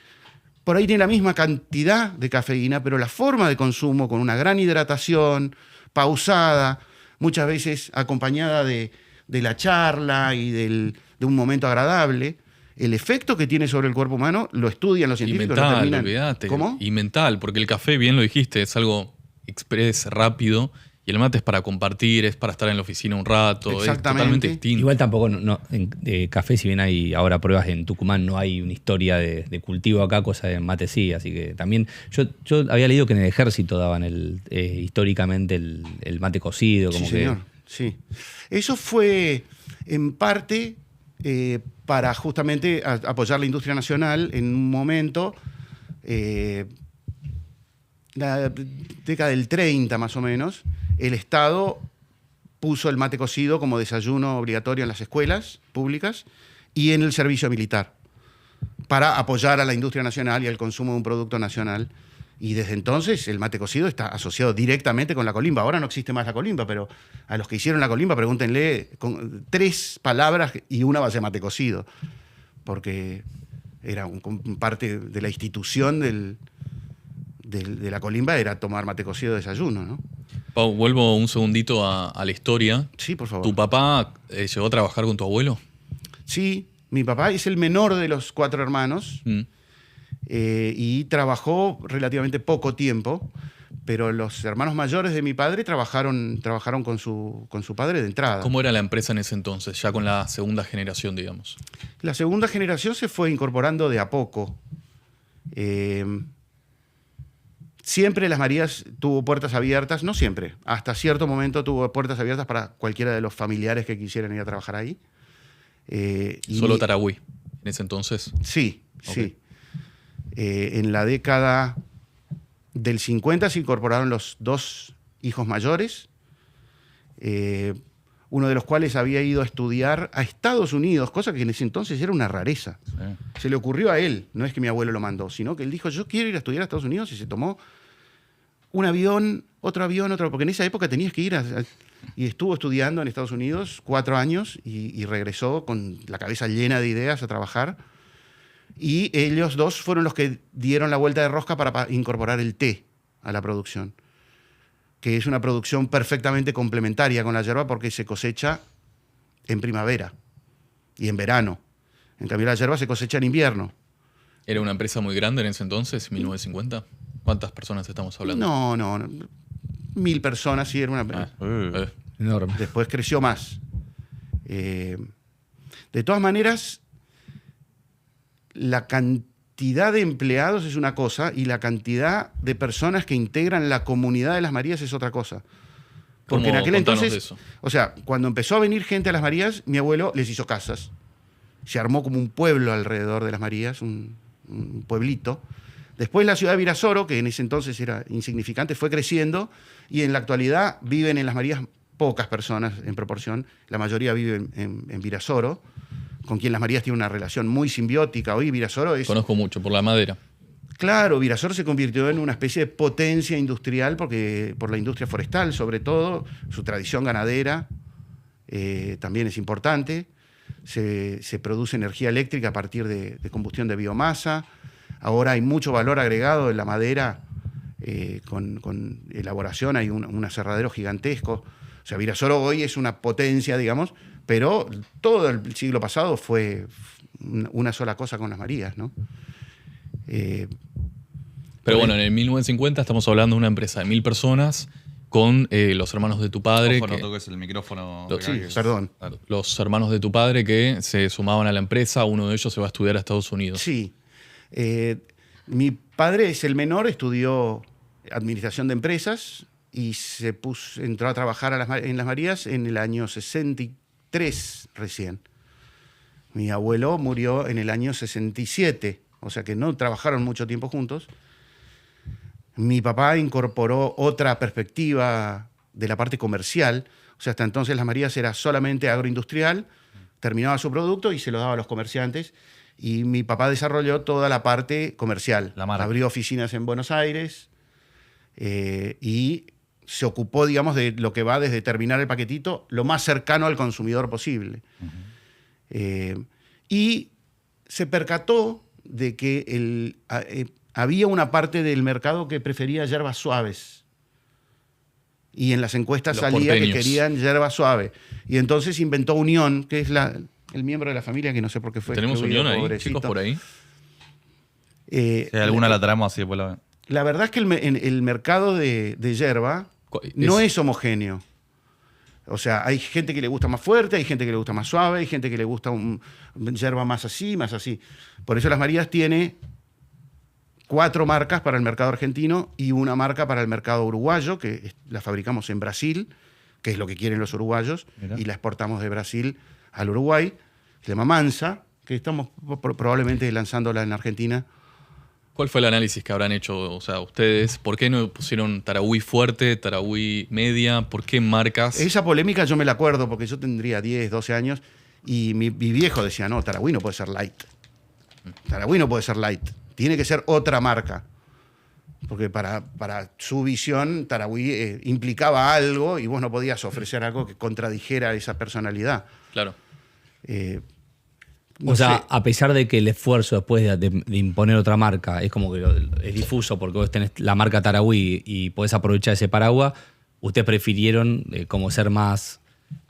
Speaker 2: por ahí tiene la misma cantidad de cafeína, pero la forma de consumo, con una gran hidratación, pausada, muchas veces acompañada de la charla y de un momento agradable, el efecto que tiene sobre el cuerpo humano lo estudian los científicos.
Speaker 1: Y mental, olvídate.
Speaker 2: ¿Cómo?
Speaker 1: Y mental, porque el café, bien lo dijiste, es algo express, rápido, y el mate es para compartir, es para estar en la oficina un rato, es totalmente distinto.
Speaker 3: Igual tampoco, de café, si bien hay ahora pruebas en Tucumán, no hay una historia de cultivo acá, cosa de mate sí, así que también, yo había leído que en el ejército daban históricamente el mate cocido, como
Speaker 2: sí, señor. Sí. Eso fue en parte para justamente apoyar la industria nacional en un momento la década del 30 más o menos, el Estado puso el mate cocido como desayuno obligatorio en las escuelas públicas y en el servicio militar, para apoyar a la industria nacional y al consumo de un producto nacional. Y desde entonces el mate cocido está asociado directamente con la colimba. Ahora no existe más la colimba, pero a los que hicieron la colimba pregúntenle con 3 palabras y una va a ser mate cocido, porque era parte de la institución de la colimba, era tomar mate cocido de desayuno, ¿no?
Speaker 1: Pau, vuelvo un segundito a la historia.
Speaker 2: Sí, por favor.
Speaker 1: ¿Tu papá llegó a trabajar con tu abuelo?
Speaker 2: Sí, mi papá es el menor de los 4 hermanos. Y trabajó relativamente poco tiempo, pero los hermanos mayores de mi padre trabajaron con su padre de entrada.
Speaker 1: ¿Cómo era la empresa en ese entonces, ya con la segunda generación, digamos?
Speaker 2: La segunda generación se fue incorporando de a poco. Siempre Las Marías tuvo puertas abiertas, no siempre, hasta cierto momento tuvo puertas abiertas para cualquiera de los familiares que quisieran ir a trabajar ahí.
Speaker 1: Solo Tarahui, en ese entonces.
Speaker 2: Sí,
Speaker 1: Okay.
Speaker 2: sí. En la década del 50 se incorporaron los 2 hijos mayores, uno de los cuales había ido a estudiar a Estados Unidos, cosa que en ese entonces era una rareza.
Speaker 4: Sí.
Speaker 2: Se le ocurrió a él, no es que mi abuelo lo mandó, sino que él dijo, yo quiero ir a estudiar a Estados Unidos, y se tomó un avión, otro, porque en esa época tenías que ir y estuvo estudiando en Estados Unidos 4 años y regresó con la cabeza llena de ideas a trabajar. Y ellos 2 fueron los que dieron la vuelta de rosca para incorporar el té a la producción, que es una producción perfectamente complementaria con la yerba porque se cosecha en primavera y en verano. En cambio, la yerba se cosecha en invierno.
Speaker 1: ¿Era una empresa muy grande en ese entonces, 1950? ¿Cuántas personas estamos hablando?
Speaker 2: No. 1000 personas, sí, era una...
Speaker 3: Enorme.
Speaker 2: Después creció más. De todas maneras, la cantidad de empleados es una cosa y la cantidad de personas que integran la comunidad de Las Marías es otra cosa. Porque en aquel
Speaker 1: Contanos
Speaker 2: entonces,
Speaker 1: de eso.
Speaker 2: o sea, cuando empezó a venir gente a Las Marías, mi abuelo les hizo casas. Se armó como un pueblo alrededor de Las Marías, un pueblito. Después la ciudad de Virasoro, que en ese entonces era insignificante, fue creciendo y en la actualidad viven en Las Marías pocas personas en proporción. La mayoría vive en Virasoro, con quien Las Marías tiene una relación muy simbiótica. Hoy Virasoro es...
Speaker 1: Conozco mucho, por la madera.
Speaker 2: Claro, Virasoro se convirtió en una especie de potencia industrial por la industria forestal, sobre todo. Su tradición ganadera también es importante. Se produce energía eléctrica a partir de combustión de biomasa. Ahora hay mucho valor agregado en la madera con elaboración. Hay un aserradero gigantesco. O sea, Virasoro hoy es una potencia, digamos, pero todo el siglo pasado fue una sola cosa con Las Marías, ¿no?
Speaker 1: Pero bueno, en el 1950 estamos hablando de una empresa de 1000 personas con los hermanos de tu padre.
Speaker 4: Ojo, no toques el micrófono.
Speaker 2: Sí, perdón.
Speaker 1: Claro, los hermanos de tu padre que se sumaban a la empresa. Uno de ellos se va a estudiar a Estados Unidos.
Speaker 2: Sí. Mi padre es el menor, estudió administración de empresas y entró a trabajar en Las Marías en el año 63 recién. Mi abuelo murió en el año 67, o sea que no trabajaron mucho tiempo juntos. Mi papá incorporó otra perspectiva de la parte comercial, o sea, hasta entonces Las Marías era solamente agroindustrial, terminaba su producto y se lo daba a los comerciantes. Y mi papá desarrolló toda la parte comercial.
Speaker 4: La marca.
Speaker 2: Abrió oficinas en Buenos Aires y se ocupó, digamos, de lo que va desde terminar el paquetito lo más cercano al consumidor posible. Y se percató de que había una parte del mercado que prefería hierbas suaves. Y en las encuestas
Speaker 1: Los
Speaker 2: salía
Speaker 1: porteños.
Speaker 2: que querían hierba suave. Y entonces inventó Unión, que es el miembro de la familia, que no sé por qué fue.
Speaker 1: ¿Tenemos
Speaker 2: excluido,
Speaker 1: unión ahí,
Speaker 2: pobrecito.
Speaker 1: chicos, por ahí?
Speaker 4: Si hay alguna la traemos así después la ven.
Speaker 2: La verdad es que el mercado de hierba no es homogéneo. O sea, hay gente que le gusta más fuerte, hay gente que le gusta más suave, hay gente que le gusta hierba más así, más así. Por eso Las Marías tiene 4 marcas para el mercado argentino y una marca para el mercado uruguayo, que la fabricamos en Brasil, que es lo que quieren los uruguayos,
Speaker 4: Mirá.
Speaker 2: y la exportamos de Brasil al Uruguay. Se llama Mansa, que estamos probablemente lanzándola en Argentina
Speaker 1: ¿Cuál fue el análisis que habrán hecho, o sea, ustedes? ¿Por qué no pusieron Tarahui fuerte, Tarahui media? ¿Por qué marcas?
Speaker 2: Esa polémica yo me la acuerdo porque yo tendría 10, 12 años y mi viejo decía, no, Tarahui no puede ser light. Tarahui no puede ser light. Tiene que ser otra marca. Porque para su visión, Tarahui implicaba algo y vos no podías ofrecer algo que contradijera esa personalidad.
Speaker 1: Claro.
Speaker 3: O sea, a pesar de que el esfuerzo después de imponer otra marca es como que es difuso porque vos tenés la marca Tarahui y podés aprovechar ese paraguas, ustedes prefirieron como ser más...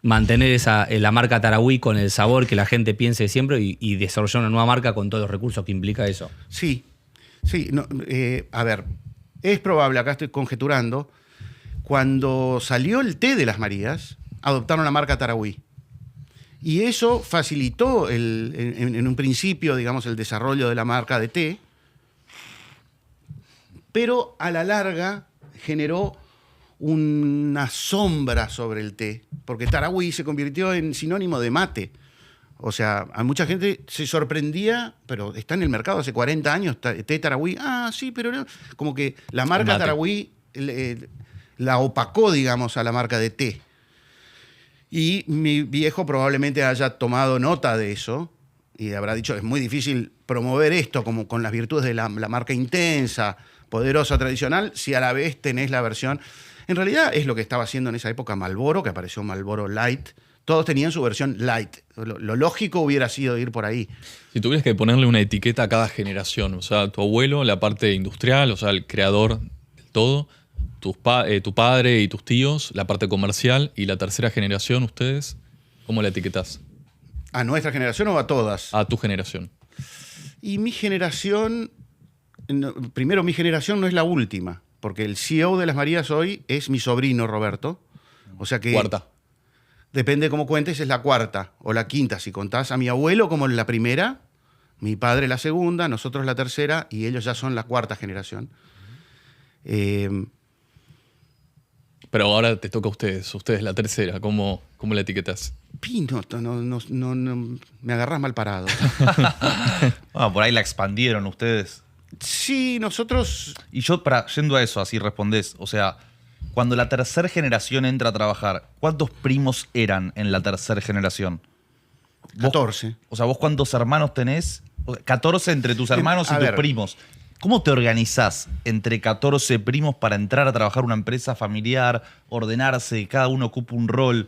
Speaker 3: mantener la marca Tarahui con el sabor que la gente piense siempre y desarrollar una nueva marca con todos los recursos que implica eso.
Speaker 2: Sí. No, a ver, es probable, acá estoy conjeturando, cuando salió el té de las Marías, adoptaron la marca Tarahui. Y eso facilitó en un principio, digamos, el desarrollo de la marca de té, pero a la larga generó una sombra sobre el té, porque Tarahui se convirtió en sinónimo de mate. O sea, a mucha gente se sorprendía, pero está en el mercado hace 40 años, té Tarahui. Ah, sí, pero no. Como que la marca Tarahui la opacó, digamos, a la marca de té. Y mi viejo probablemente haya tomado nota de eso y habrá dicho, es muy difícil promover esto como con las virtudes de la marca intensa, poderosa, tradicional, si a la vez tenés la versión... En realidad es lo que estaba haciendo en esa época Marlboro, que apareció Marlboro Light. Todos tenían su versión light. Lo lógico hubiera sido ir por ahí.
Speaker 1: Si tuvieras que ponerle una etiqueta a cada generación, o sea, tu abuelo, la parte industrial, o sea, el creador del todo, tu padre y tus tíos, la parte comercial, y la tercera generación, ustedes, ¿cómo la etiquetás?
Speaker 2: ¿A nuestra generación o a todas?
Speaker 1: A tu generación.
Speaker 2: Y mi generación, primero mi generación no es la última, porque el CEO de las Marías hoy es mi sobrino Roberto. O sea que...
Speaker 1: Cuarta.
Speaker 2: Depende de cómo cuentes, es la cuarta o la quinta. Si contás a mi abuelo como la primera, mi padre la segunda, nosotros la tercera y ellos ya son la cuarta generación.
Speaker 1: Pero ahora te toca a ustedes la tercera. ¿Cómo la etiquetás?
Speaker 2: Pino, no, me agarrás mal parado.
Speaker 4: Por ahí la expandieron ustedes.
Speaker 2: Sí, nosotros...
Speaker 4: Y yo, yendo a eso, así respondés, o sea... Cuando la tercera generación entra a trabajar, ¿cuántos primos eran en la tercera generación?
Speaker 2: 14.
Speaker 4: O sea, ¿vos cuántos hermanos tenés? 14 entre tus hermanos y tus primos. ¿Cómo te organizás entre 14 primos para entrar a trabajar una empresa familiar, ordenarse, cada uno ocupa un rol?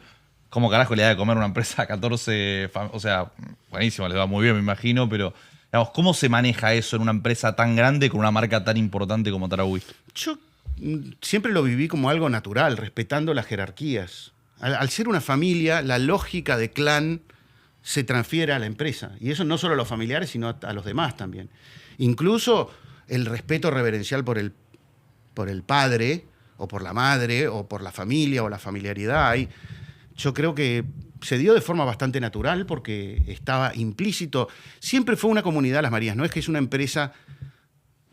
Speaker 4: ¿Cómo carajo le da de comer una empresa a 14? O sea, buenísimo, les va muy bien, me imagino, pero digamos, ¿cómo se maneja eso en una empresa tan grande con una marca tan importante como Tarahui?
Speaker 2: Yo siempre lo viví como algo natural, respetando las jerarquías. Al ser una familia, la lógica de clan se transfiere a la empresa. Y eso no solo a los familiares, sino a los demás también. Incluso el respeto reverencial por el padre, o por la madre, o por la familia, o la familiaridad. Yo creo que se dio de forma bastante natural porque estaba implícito. Siempre fue una comunidad Las Marías, no es que es una empresa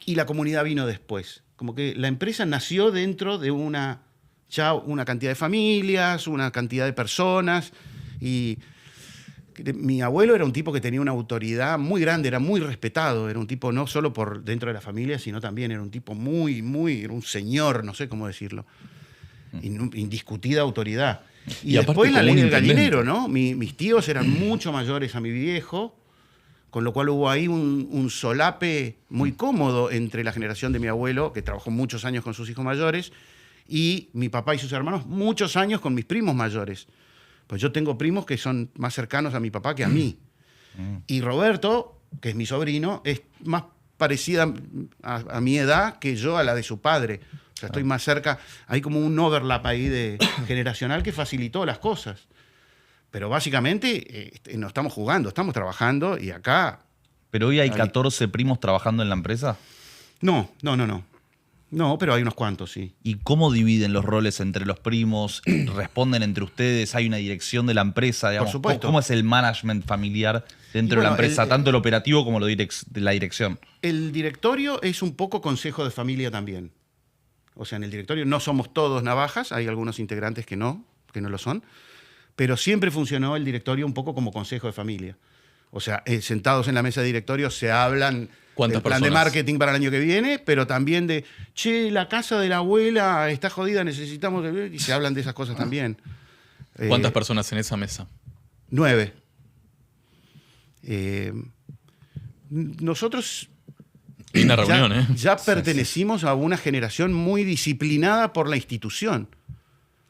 Speaker 2: y la comunidad vino después. Como que la empresa nació dentro de una cantidad de familias, una cantidad de personas. Y mi abuelo era un tipo que tenía una autoridad muy grande, era muy respetado. Era un tipo no solo por dentro de la familia, sino también era un tipo era un señor, no sé cómo decirlo. Indiscutida autoridad. Y después la ley del gallinero, ¿no? Mis tíos eran mucho mayores a mi viejo, con lo cual hubo ahí un solape muy cómodo entre la generación de mi abuelo, que trabajó muchos años con sus hijos mayores, y mi papá y sus hermanos muchos años con mis primos mayores. Pues yo tengo primos que son más cercanos a mi papá que a mí. Y Roberto, que es mi sobrino, es más parecida a mi edad que yo a la de su padre. O sea, estoy más cerca. Hay como un overlap ahí generacional que facilitó las cosas. Pero básicamente no estamos jugando, estamos trabajando y acá...
Speaker 4: ¿Pero hoy hay 14 primos trabajando en la empresa?
Speaker 2: No. No, pero hay unos cuantos, sí.
Speaker 4: ¿Y cómo dividen los roles entre los primos? ¿Responden entre ustedes? ¿Hay una dirección de la empresa? Digamos,
Speaker 2: por supuesto.
Speaker 4: ¿Cómo es el management familiar dentro de la empresa? Tanto el operativo como de la dirección.
Speaker 2: El directorio es un poco consejo de familia también. O sea, en el directorio no somos todos navajas, hay algunos integrantes que no lo son. Pero siempre funcionó el directorio un poco como consejo de familia. O sea, sentados en la mesa de directorio se hablan
Speaker 1: ¿Cuántas
Speaker 2: plan de
Speaker 1: personas?
Speaker 2: marketing para el año que viene, pero también de, che, la casa de la abuela está jodida, necesitamos... Y se hablan de esas cosas también.
Speaker 1: ¿Cuántas personas en esa mesa?
Speaker 2: 9. Nosotros
Speaker 1: Linda reunión, ¿eh?
Speaker 2: ya pertenecimos a una generación muy disciplinada por la institución.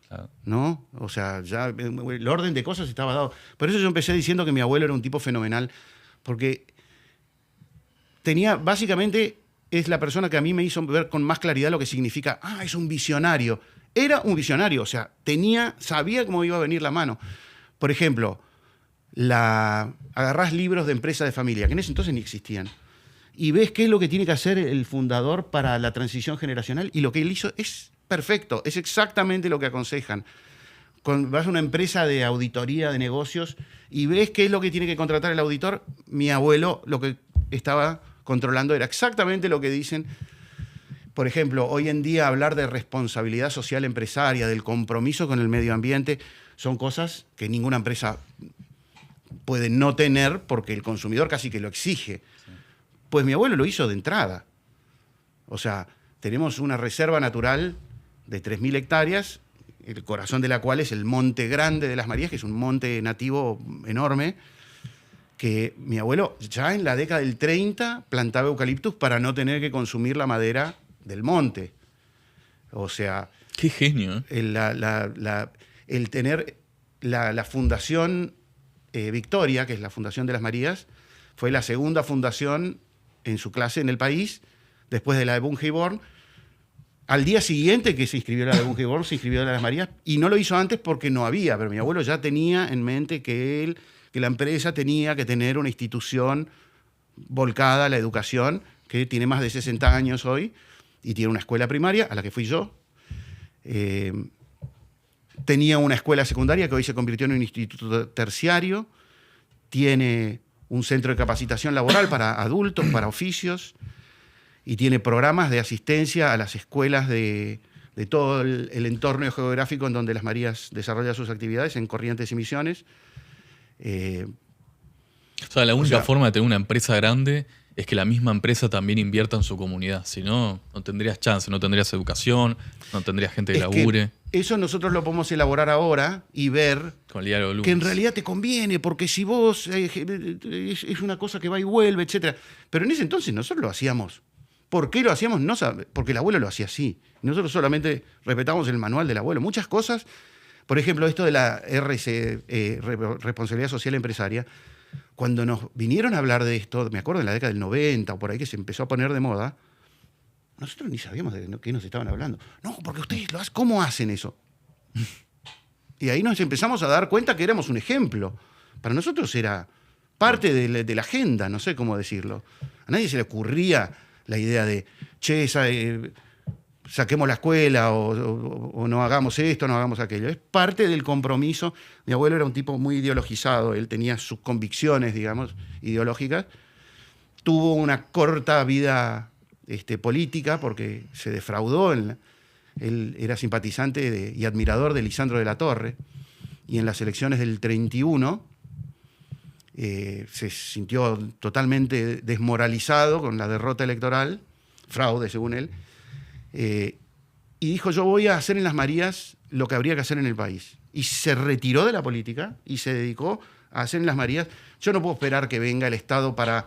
Speaker 4: Claro.
Speaker 2: ¿No? O sea, ya el orden de cosas estaba dado. Por eso yo empecé diciendo que mi abuelo era un tipo fenomenal, porque tenía, básicamente, es la persona que a mí me hizo ver con más claridad lo que significa, es un visionario. Era un visionario, o sea, sabía cómo iba a venir la mano. Por ejemplo, agarrás libros de empresa de familia, que en ese entonces ni existían, y ves qué es lo que tiene que hacer el fundador para la transición generacional, y lo que él hizo es perfecto, es exactamente lo que aconsejan. Vas a una empresa de auditoría de negocios y ves qué es lo que tiene que contratar el auditor, mi abuelo lo que estaba controlando era exactamente lo que dicen. Por ejemplo, hoy en día hablar de responsabilidad social empresaria, del compromiso con el medio ambiente, son cosas que ninguna empresa puede no tener porque el consumidor casi que lo exige. Pues mi abuelo lo hizo de entrada. O sea, tenemos una reserva natural de 3.000 hectáreas, el corazón de la cual es el Monte Grande de las Marías, que es un monte nativo enorme, que mi abuelo ya en la década del 30 plantaba eucaliptus para no tener que consumir la madera del monte. O sea...
Speaker 1: Qué genio, ¿eh?
Speaker 2: El tener la Fundación Victoria, que es la Fundación de las Marías, fue la segunda fundación en su clase en el país, después de la de Bungeborn. Al día siguiente que se inscribió la de Bungeborn, se inscribió la de las Marías, y no lo hizo antes porque no había, pero mi abuelo ya tenía en mente que la empresa tenía que tener una institución volcada a la educación, que tiene más de 60 años hoy, y tiene una escuela primaria, a la que fui yo. Tenía una escuela secundaria que hoy se convirtió en un instituto terciario, tiene un centro de capacitación laboral para adultos, para oficios, y tiene programas de asistencia a las escuelas de todo el entorno geográfico en donde las Marías desarrolla sus actividades, en Corrientes y Misiones.
Speaker 1: O sea, la única forma de tener una empresa grande es que la misma empresa también invierta en su comunidad. Si no, no tendrías chance, no tendrías educación, no tendrías gente que labure.
Speaker 2: Eso nosotros lo podemos elaborar ahora y ver
Speaker 1: Con el diario de lunes.
Speaker 2: que en realidad te conviene, porque si vos es una cosa que va y vuelve, etc. Pero en ese entonces nosotros lo hacíamos. ¿Por qué lo hacíamos? No porque el abuelo lo hacía así. Nosotros solamente respetamos el manual del abuelo. Muchas cosas, por ejemplo, esto de la responsabilidad social empresaria, cuando nos vinieron a hablar de esto, me acuerdo en la década del 90 o por ahí que se empezó a poner de moda, nosotros ni sabíamos de qué nos estaban hablando. No, porque ustedes lo hacen, ¿cómo hacen eso? Y ahí nos empezamos a dar cuenta que éramos un ejemplo. Para nosotros era parte de la agenda, no sé cómo decirlo. A nadie se le ocurría la idea de, che, saquemos la escuela o no hagamos esto, no hagamos aquello. Es parte del compromiso. Mi abuelo era un tipo muy ideologizado, él tenía sus convicciones, digamos, ideológicas. Tuvo una corta vida política porque se defraudó. Él era simpatizante y admirador de Lisandro de la Torre, y en las elecciones del 31 se sintió totalmente desmoralizado con la derrota electoral, fraude según él, y dijo: yo voy a hacer en las Marías lo que habría que hacer en el país. Y se retiró de la política y se dedicó a hacer en las Marías. Yo no puedo esperar que venga el Estado para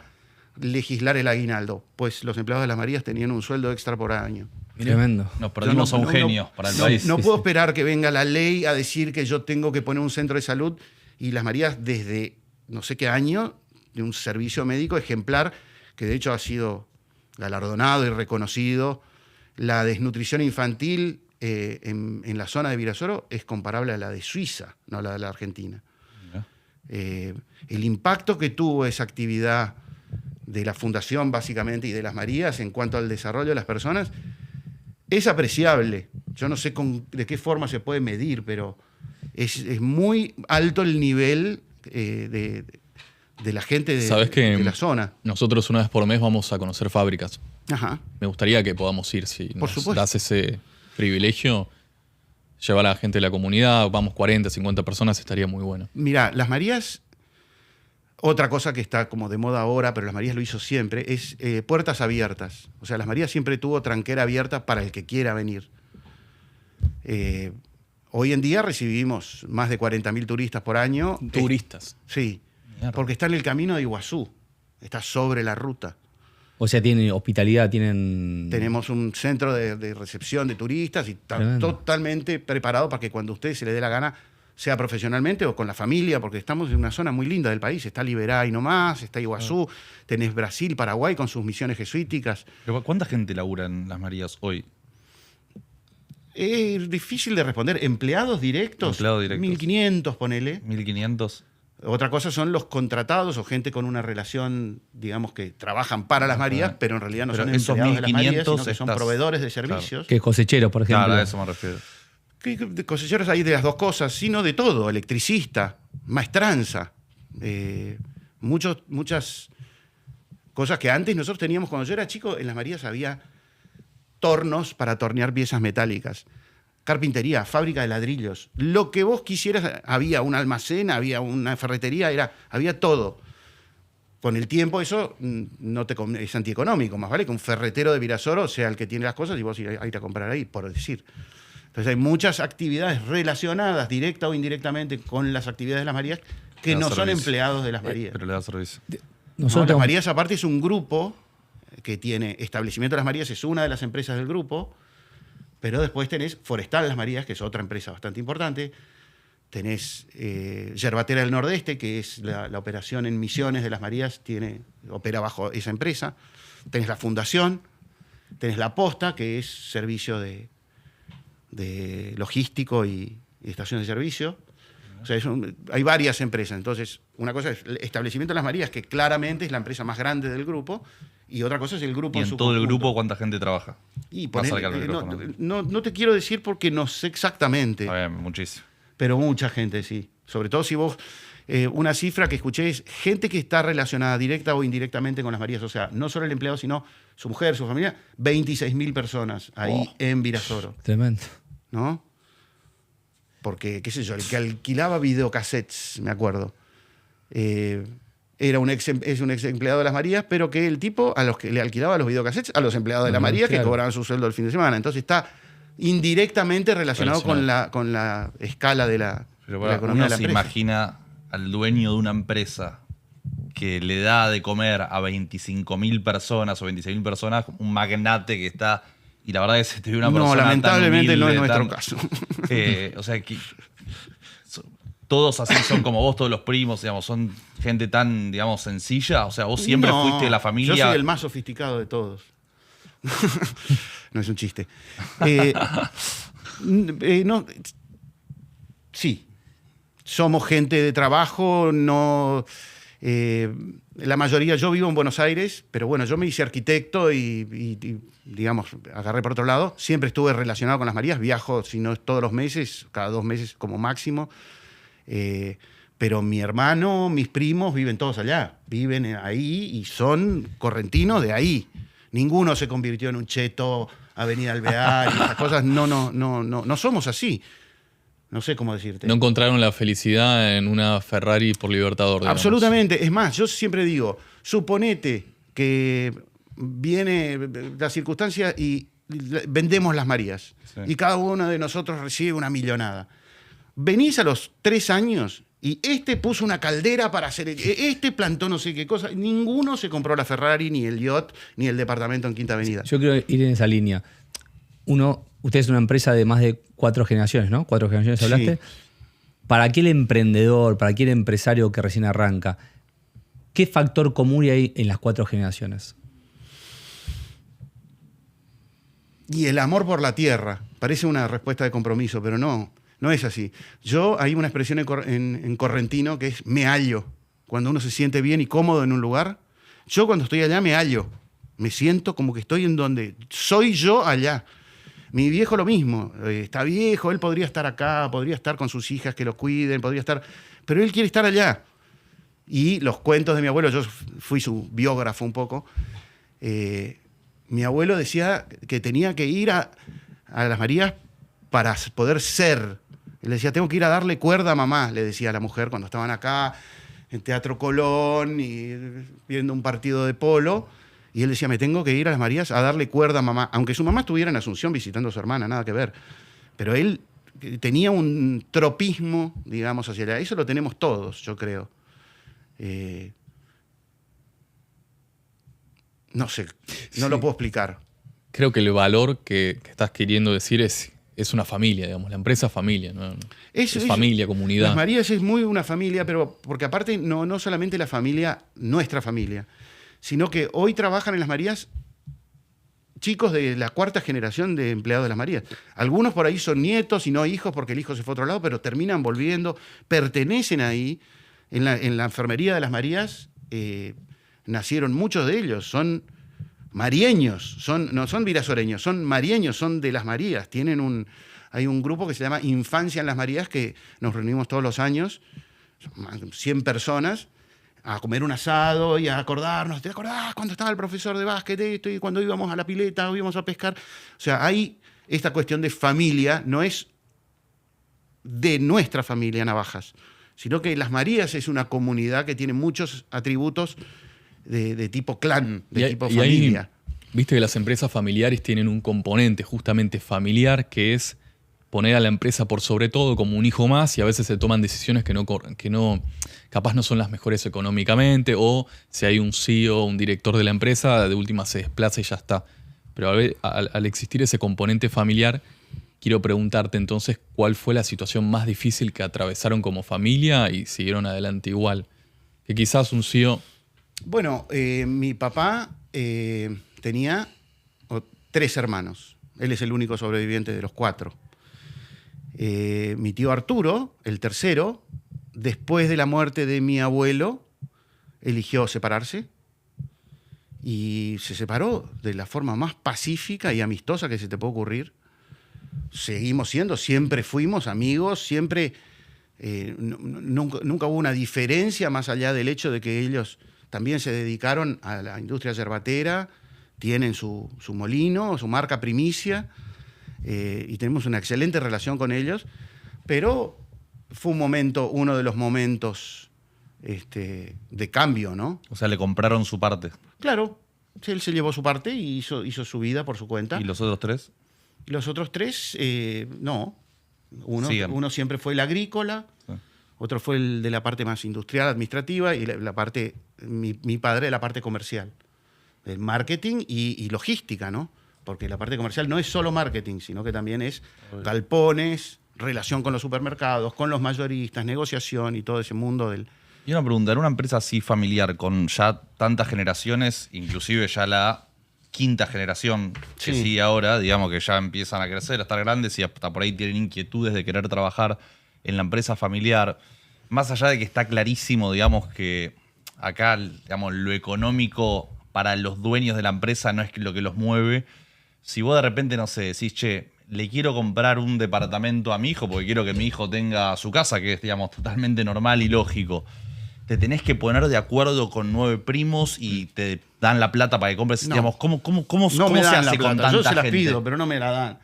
Speaker 2: legislar el aguinaldo, pues los empleados de las Marías tenían un sueldo extra por año.
Speaker 3: Tremendo.
Speaker 4: Nos perdimos a un genio para el país.
Speaker 2: No puedo esperar que venga la ley a decir que yo tengo que poner un centro de salud, y las Marías desde no sé qué año, de un servicio médico ejemplar, que de hecho ha sido galardonado y reconocido. La desnutrición infantil en la zona de Virasoro es comparable a la de Suiza, no a la de la Argentina. El impacto que tuvo esa actividad de la Fundación, básicamente, y de las Marías en cuanto al desarrollo de las personas es apreciable. Yo no sé de qué forma se puede medir, pero es muy alto el nivel de la gente de la zona.
Speaker 1: Nosotros una vez por mes vamos a conocer fábricas.
Speaker 2: Ajá.
Speaker 1: Me gustaría que podamos ir. Si
Speaker 2: Por
Speaker 1: nos
Speaker 2: supuesto.
Speaker 1: das ese privilegio, llevar a la gente de la comunidad, vamos 40, 50 personas, estaría muy bueno.
Speaker 2: Mirá, las Marías Otra cosa que está como de moda ahora, pero Las Marías lo hizo siempre, es puertas abiertas. O sea, Las Marías siempre tuvo tranquera abierta para el que quiera venir. Hoy en día recibimos más de 40.000 turistas por año.
Speaker 1: Turistas.
Speaker 2: Sí,
Speaker 4: Mierda.
Speaker 2: porque está en el camino de Iguazú, está sobre la ruta.
Speaker 3: O sea, tienen hospitalidad, tienen...
Speaker 2: Tenemos un centro de recepción de turistas y está
Speaker 3: Tremendo.
Speaker 2: totalmente preparado para que cuando a usted se le dé la gana, sea profesionalmente o con la familia, porque estamos en una zona muy linda del país. Está Liberá y nomás, está Iguazú, tenés Brasil, Paraguay con sus misiones jesuíticas.
Speaker 4: Pero ¿cuánta gente labura en Las Marías hoy?
Speaker 2: Es difícil de responder. Empleados directos,
Speaker 4: Empleados directos.
Speaker 2: 1.500, ponele.
Speaker 4: 1.500.
Speaker 2: Otra cosa son los contratados o gente con una relación, digamos, que trabajan para Las Marías, pero en realidad no
Speaker 4: Pero
Speaker 2: son
Speaker 4: esos
Speaker 2: empleados de Las Marías,
Speaker 4: 1.500
Speaker 2: sino que son
Speaker 4: estás-
Speaker 2: proveedores de servicios.
Speaker 3: Que cosecheros, por ejemplo.
Speaker 4: Claro, a eso me refiero.
Speaker 2: Que de cosecheros hay de las dos cosas, sino de todo. Electricista, maestranza. Muchas cosas que antes nosotros teníamos. Cuando yo era chico, en Las Marías había tornos para tornear piezas metálicas. Carpintería, fábrica de ladrillos. Lo que vos quisieras, había un almacén, había una ferretería, había todo. Con el tiempo eso es antieconómico. Más vale que un ferretero de Virasoro sea el que tiene las cosas y vos ir a comprar ahí, por decir. Entonces hay muchas actividades relacionadas, directa o indirectamente, con las actividades de Las Marías que
Speaker 4: Le da
Speaker 2: no son
Speaker 4: servicio.
Speaker 2: empleados de Las Marías.
Speaker 4: Pero le da servicio.
Speaker 2: No, Las Marías, aparte, es un grupo que tiene Establecimiento Las Marías, es una de las empresas del grupo, pero después tenés Forestal Las Marías, que es otra empresa bastante importante. Tenés Yerbatera del Nordeste, que es la operación en Misiones de Las Marías, opera bajo esa empresa. Tenés la Fundación, tenés la Posta, que es servicio de logístico y estación de servicio. O sea, hay varias empresas. Entonces, una cosa es el Establecimiento de Las Marías, que claramente es la empresa más grande del grupo, y otra cosa es el grupo
Speaker 4: ¿Y
Speaker 2: en
Speaker 4: en
Speaker 2: su
Speaker 4: todo el
Speaker 2: conjunto.
Speaker 4: grupo cuánta gente trabaja?
Speaker 2: Y
Speaker 4: Más
Speaker 2: ponele,
Speaker 4: cerca del micrófono.
Speaker 2: no te quiero decir porque no sé exactamente,
Speaker 4: Está bien, muchísimo.
Speaker 2: pero mucha gente sí. Sobre todo si vos, una cifra que escuché es gente que está relacionada directa o indirectamente con Las Marías. O sea, no solo el empleado, sino su mujer, su familia. 26.000 personas ahí en Virasoro,
Speaker 3: Tremendo.
Speaker 2: ¿no? Porque, qué sé yo, el que alquilaba videocassettes, me acuerdo, es un ex empleado de Las Marías, pero que el tipo a los que le alquilaba los videocassettes a los empleados de Las Marías que
Speaker 3: claro.
Speaker 2: cobraban su sueldo el fin de semana. Entonces está indirectamente relacionado con la escala de la,
Speaker 4: Pero
Speaker 2: de la
Speaker 4: para,
Speaker 2: economía
Speaker 4: uno
Speaker 2: de la
Speaker 4: se
Speaker 2: empresa.
Speaker 4: imagina al dueño de una empresa que le da de comer a 25.000 personas o 26.000 personas, un magnate que está... Y la verdad que se te ve una persona
Speaker 2: No, lamentablemente
Speaker 4: tan
Speaker 2: no es
Speaker 4: humilde,
Speaker 2: nuestro
Speaker 4: tan-
Speaker 2: caso.
Speaker 4: o sea, que todos así son como vos, todos los primos, digamos, son gente tan, digamos, sencilla. O sea, vos siempre
Speaker 2: No,
Speaker 4: fuiste de la familia.
Speaker 2: Yo soy el más sofisticado de todos. No es un chiste. No, sí, somos gente de trabajo, no... la mayoría, yo vivo en Buenos Aires, pero bueno, yo me hice arquitecto y, digamos, agarré por otro lado. Siempre estuve relacionado con Las Marías, viajo, si no es todos los meses, cada 2 meses como máximo. Pero mi hermano, mis primos viven todos allá, viven ahí y son correntinos de ahí. Ninguno se convirtió en un cheto, Avenida Alvear y esas cosas. No somos así. No sé cómo decirte.
Speaker 1: No encontraron la felicidad en una Ferrari por Libertador, digamos.
Speaker 2: Absolutamente. Es más, yo siempre digo, suponete que viene la circunstancia y vendemos Las Marías.
Speaker 4: Sí.
Speaker 2: Y cada uno de nosotros recibe una millonada. Venís a los 3 años y este puso una caldera para hacer... Este plantó no sé qué cosa. Ninguno se compró la Ferrari, ni el yacht, ni el departamento en Quinta Avenida.
Speaker 3: Yo quiero ir en esa línea. Ustedes es una empresa de más de 4 generaciones, ¿no? 4 generaciones hablaste.
Speaker 2: Sí.
Speaker 3: Para aquel emprendedor, para aquel empresario que recién arranca, ¿qué factor común hay en las 4 generaciones?
Speaker 2: Y el amor por la tierra. Parece una respuesta de compromiso, pero no es así. Hay una expresión en correntino que es me hallo. Cuando uno se siente bien y cómodo en un lugar, yo cuando estoy allá me hallo. Me siento como que estoy en donde soy yo allá. Mi viejo lo mismo. Está viejo, él podría estar acá, podría estar con sus hijas que lo cuiden, podría estar... Pero él quiere estar allá. Y los cuentos de mi abuelo, yo fui su biógrafo un poco, mi abuelo decía que tenía que ir a Las Marías para poder ser. Él decía, tengo que ir a darle cuerda a mamá, le decía a la mujer cuando estaban acá. en Teatro Colón y viendo un partido de polo. Y él decía, me tengo que ir a las Marías a darle cuerda a mamá. Aunque su mamá estuviera en Asunción visitando a su hermana, nada que ver. Pero él tenía un tropismo, digamos, hacia allá. Eso lo tenemos todos, yo creo. No sé, no lo puedo explicar.
Speaker 1: Creo que el valor que estás queriendo decir es una familia, digamos. La empresa es familia, ¿no? Es familia, comunidad.
Speaker 2: Las Marías es muy una familia, pero porque aparte no solamente la familia, nuestra familia, sino que hoy trabajan en las Marías chicos de la 4ª generación de empleados de las Marías. Algunos por ahí son nietos y no hijos porque el hijo se fue a otro lado, pero terminan volviendo, pertenecen ahí. En la enfermería de las Marías nacieron muchos de ellos, son marieños, no son virasoreños, son marieños, son de las Marías. Hay un grupo que se llama Infancia en las Marías, que nos reunimos todos los años, 100 personas, a comer un asado y a acordarnos. ¿Te acordás cuando estaba el profesor de básquet esto y cuando íbamos a la pileta o íbamos a pescar? O sea, hay esta cuestión de familia, no es de nuestra familia Navajas, sino que Las Marías es una comunidad que tiene muchos atributos de tipo clan, de tipo familia.
Speaker 1: Ahí, viste que las empresas familiares tienen un componente justamente familiar que es poner a la empresa por sobre todo como un hijo más, y a veces se toman decisiones que capaz no son las mejores económicamente, o si hay un CEO, un director de la empresa, de última se desplaza y ya está. Pero al existir ese componente familiar, quiero preguntarte entonces cuál fue la situación más difícil que atravesaron como familia y siguieron adelante igual. Que quizás un CEO...
Speaker 2: Bueno, mi papá tenía 3 hermanos. Él es el único sobreviviente de los 4. Mi tío Arturo, el tercero, después de la muerte de mi abuelo, eligió separarse y se separó de la forma más pacífica y amistosa que se te puede ocurrir. Seguimos siempre fuimos amigos, siempre, nunca hubo una diferencia más allá del hecho de que ellos también se dedicaron a la industria yerbatera, tienen su molino, su marca Primicia, y tenemos una excelente relación con ellos, pero fue uno de los momentos de cambio, ¿no?
Speaker 4: O sea, le compraron su parte.
Speaker 2: Claro, él se llevó su parte y hizo su vida por su cuenta.
Speaker 4: ¿Y los otros 3?
Speaker 2: Los otros 3, no. Uno siempre fue el agrícola, sí. Otro fue el de la parte más industrial, administrativa, y mi padre de la parte comercial, el marketing y logística, ¿no? Porque la parte comercial no es solo marketing, sino que también es galpones, relación con los supermercados, con los mayoristas, negociación y todo ese mundo del...
Speaker 4: Y una pregunta, en una empresa así familiar, con ya tantas generaciones, inclusive ya la 5ª generación que sigue ahora, digamos que ya empiezan a crecer, a estar grandes y hasta por ahí tienen inquietudes de querer trabajar en la empresa familiar, más allá de que está clarísimo, digamos, que acá, digamos, lo económico para los dueños de la empresa no es lo que los mueve. Si vos de repente, no sé, decís, che, le quiero comprar un departamento a mi hijo porque quiero que mi hijo tenga su casa, que es, digamos, totalmente normal y lógico, te tenés que poner de acuerdo con 9 primos y te dan la plata para que compres. No. Digamos, ¿cómo se hace con tanta gente?
Speaker 2: Yo se las pido, pero no me la dan.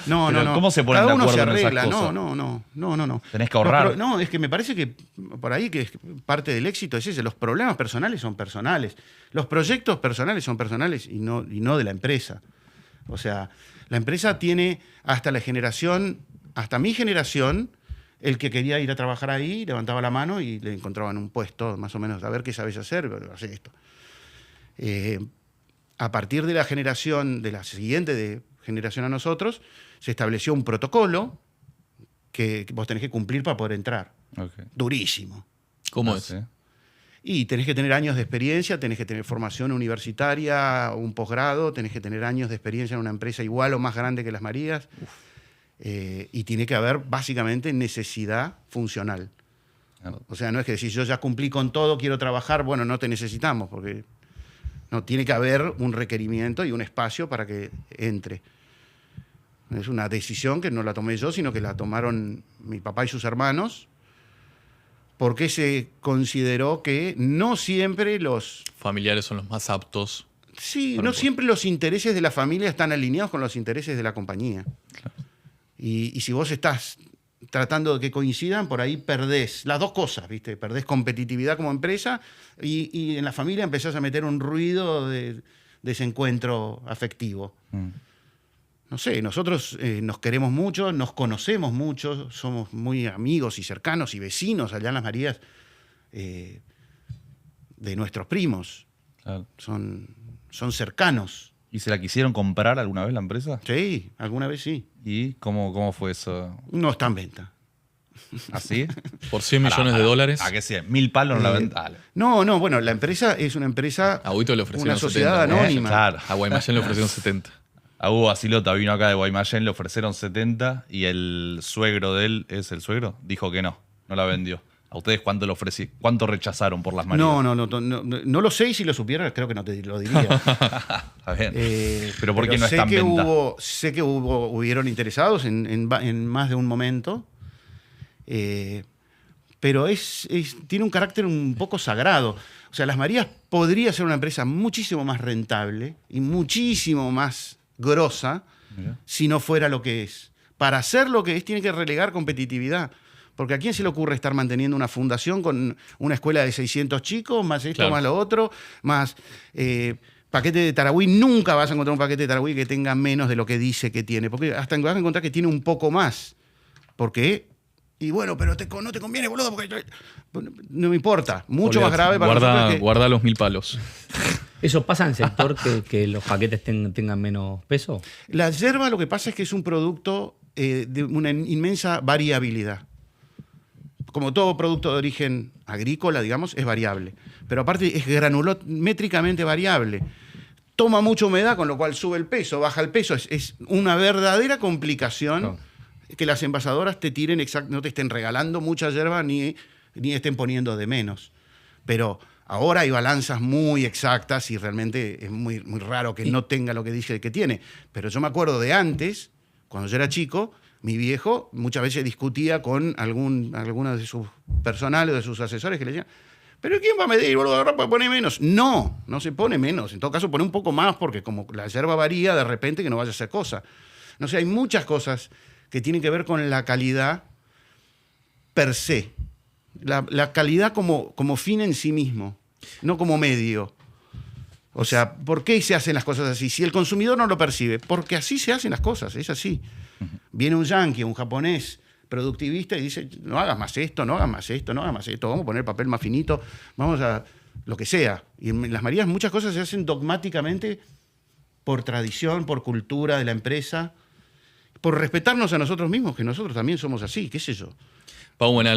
Speaker 2: No.
Speaker 4: ¿Cómo se ponen de acuerdo
Speaker 2: se
Speaker 4: en esas
Speaker 2: cosas? No.
Speaker 4: Tenés que ahorrar.
Speaker 2: No, es que me parece que por ahí que parte del éxito es ese. Los problemas personales son personales. Los proyectos personales son personales y no de la empresa. O sea, la empresa tiene hasta mi generación, el que quería ir a trabajar ahí levantaba la mano y le encontraban un puesto, más o menos, a ver qué sabes hacer, hacer esto. A partir de la siguiente generación a nosotros, se estableció un protocolo que vos tenés que cumplir para poder entrar.
Speaker 4: Okay.
Speaker 2: Durísimo.
Speaker 1: ¿Cómo es?
Speaker 2: Y tenés que tener años de experiencia, tenés que tener formación universitaria, un posgrado, tenés que tener años de experiencia en una empresa igual o más grande que Las Marías. Y tiene que haber básicamente necesidad funcional. Claro. O sea, no es que decís, yo ya cumplí con todo, quiero trabajar, bueno, no te necesitamos, porque no, tiene que haber un requerimiento y un espacio para que entre. Es una decisión que no la tomé yo, sino que la tomaron mi papá y sus hermanos, porque se consideró que no siempre los
Speaker 1: familiares son los más aptos.
Speaker 2: Sí, no siempre los intereses de la familia están alineados con los intereses de la compañía. Claro. Y si vos estás tratando de que coincidan, por ahí perdés las dos cosas, ¿viste? Perdés competitividad como empresa y en la familia empezás a meter un ruido de desencuentro afectivo. No sé, nosotros nos queremos mucho, nos conocemos mucho, somos muy amigos y cercanos y vecinos allá en Las Marías de nuestros primos.
Speaker 4: Claro.
Speaker 2: Son cercanos.
Speaker 4: ¿Y se la quisieron comprar alguna vez la empresa?
Speaker 2: Sí, alguna vez sí.
Speaker 4: ¿Y cómo fue eso?
Speaker 2: No está en venta.
Speaker 4: ¿Así?
Speaker 1: Por 100 millones de dólares.
Speaker 4: ¿A qué 100? 1000 palos en la venta.
Speaker 2: No, bueno, la empresa es una empresa,
Speaker 1: A Huito le ofrecieron
Speaker 2: una sociedad
Speaker 1: 70.
Speaker 2: anónima.
Speaker 4: Claro.
Speaker 1: A Guaymallén le ofrecieron 70.
Speaker 4: A Hugo Basilota vino acá de Guaymallén, le ofrecieron 70 y el suegro de él, ¿es el suegro? Dijo que no la vendió. ¿A ustedes cuánto le ofrecí? ¿Cuánto rechazaron por Las Marías?
Speaker 2: No lo sé y si lo supiera creo que no te lo diría.
Speaker 4: Está bien. Pero ¿por qué no
Speaker 2: sé
Speaker 4: está en
Speaker 2: que
Speaker 4: venta?
Speaker 2: Sé que hubieron interesados en más de un momento, pero tiene un carácter un poco sagrado. O sea, Las Marías podría ser una empresa muchísimo más rentable y muchísimo más grosa si no fuera lo que es. Para ser lo que es tiene que relegar competitividad. Porque ¿a quién se le ocurre estar manteniendo una fundación con una escuela de 600 chicos, más esto,
Speaker 1: Claro.
Speaker 2: más lo otro, más paquete de Tarahui? Nunca vas a encontrar un paquete de Tarahui que tenga menos de lo que dice que tiene. Porque hasta vas a encontrar que tiene un poco más. ¿Por qué? Y bueno, pero no te conviene, boludo, porque no me importa. Mucho más grave para nosotros es que
Speaker 1: Guarda los 1000 palos.
Speaker 3: ¿Eso pasa en el sector que los paquetes tengan menos peso?
Speaker 2: la yerba lo que pasa es que es un producto de una inmensa variabilidad. Como todo producto de origen agrícola, digamos, es variable. Pero aparte es granulométricamente variable. Toma mucha humedad, con lo cual sube el peso, baja el peso. Es una verdadera complicación.
Speaker 3: Claro.
Speaker 2: Que las envasadoras te tiren no te estén regalando mucha yerba ni estén poniendo de menos. Pero ahora hay balanzas muy exactas y realmente es muy, muy raro que no tenga lo que dice que tiene. Pero yo me acuerdo de antes, cuando yo era chico, mi viejo muchas veces discutía con alguno de sus personales o de sus asesores que le decían: ¿pero quién va a medir, boludo? Ahora puede poner menos. No se pone menos. En todo caso, pone un poco más porque como la yerba varía, de repente que no vaya a ser cosa. No sé, hay muchas cosas que tienen que ver con la calidad per se. La calidad como fin en sí mismo, no como medio. O sea, ¿por qué se hacen las cosas así? Si el consumidor no lo percibe, porque así se hacen las cosas, es así. Viene un yanqui, un japonés productivista y dice: no hagas más esto, no hagas más esto, no hagas más esto, vamos a poner papel más finito, vamos a lo que sea. Y en Las Marías muchas cosas se hacen dogmáticamente por tradición, por cultura de la empresa, por respetarnos a nosotros mismos, que nosotros también somos así, qué sé yo.
Speaker 1: Pau, bueno,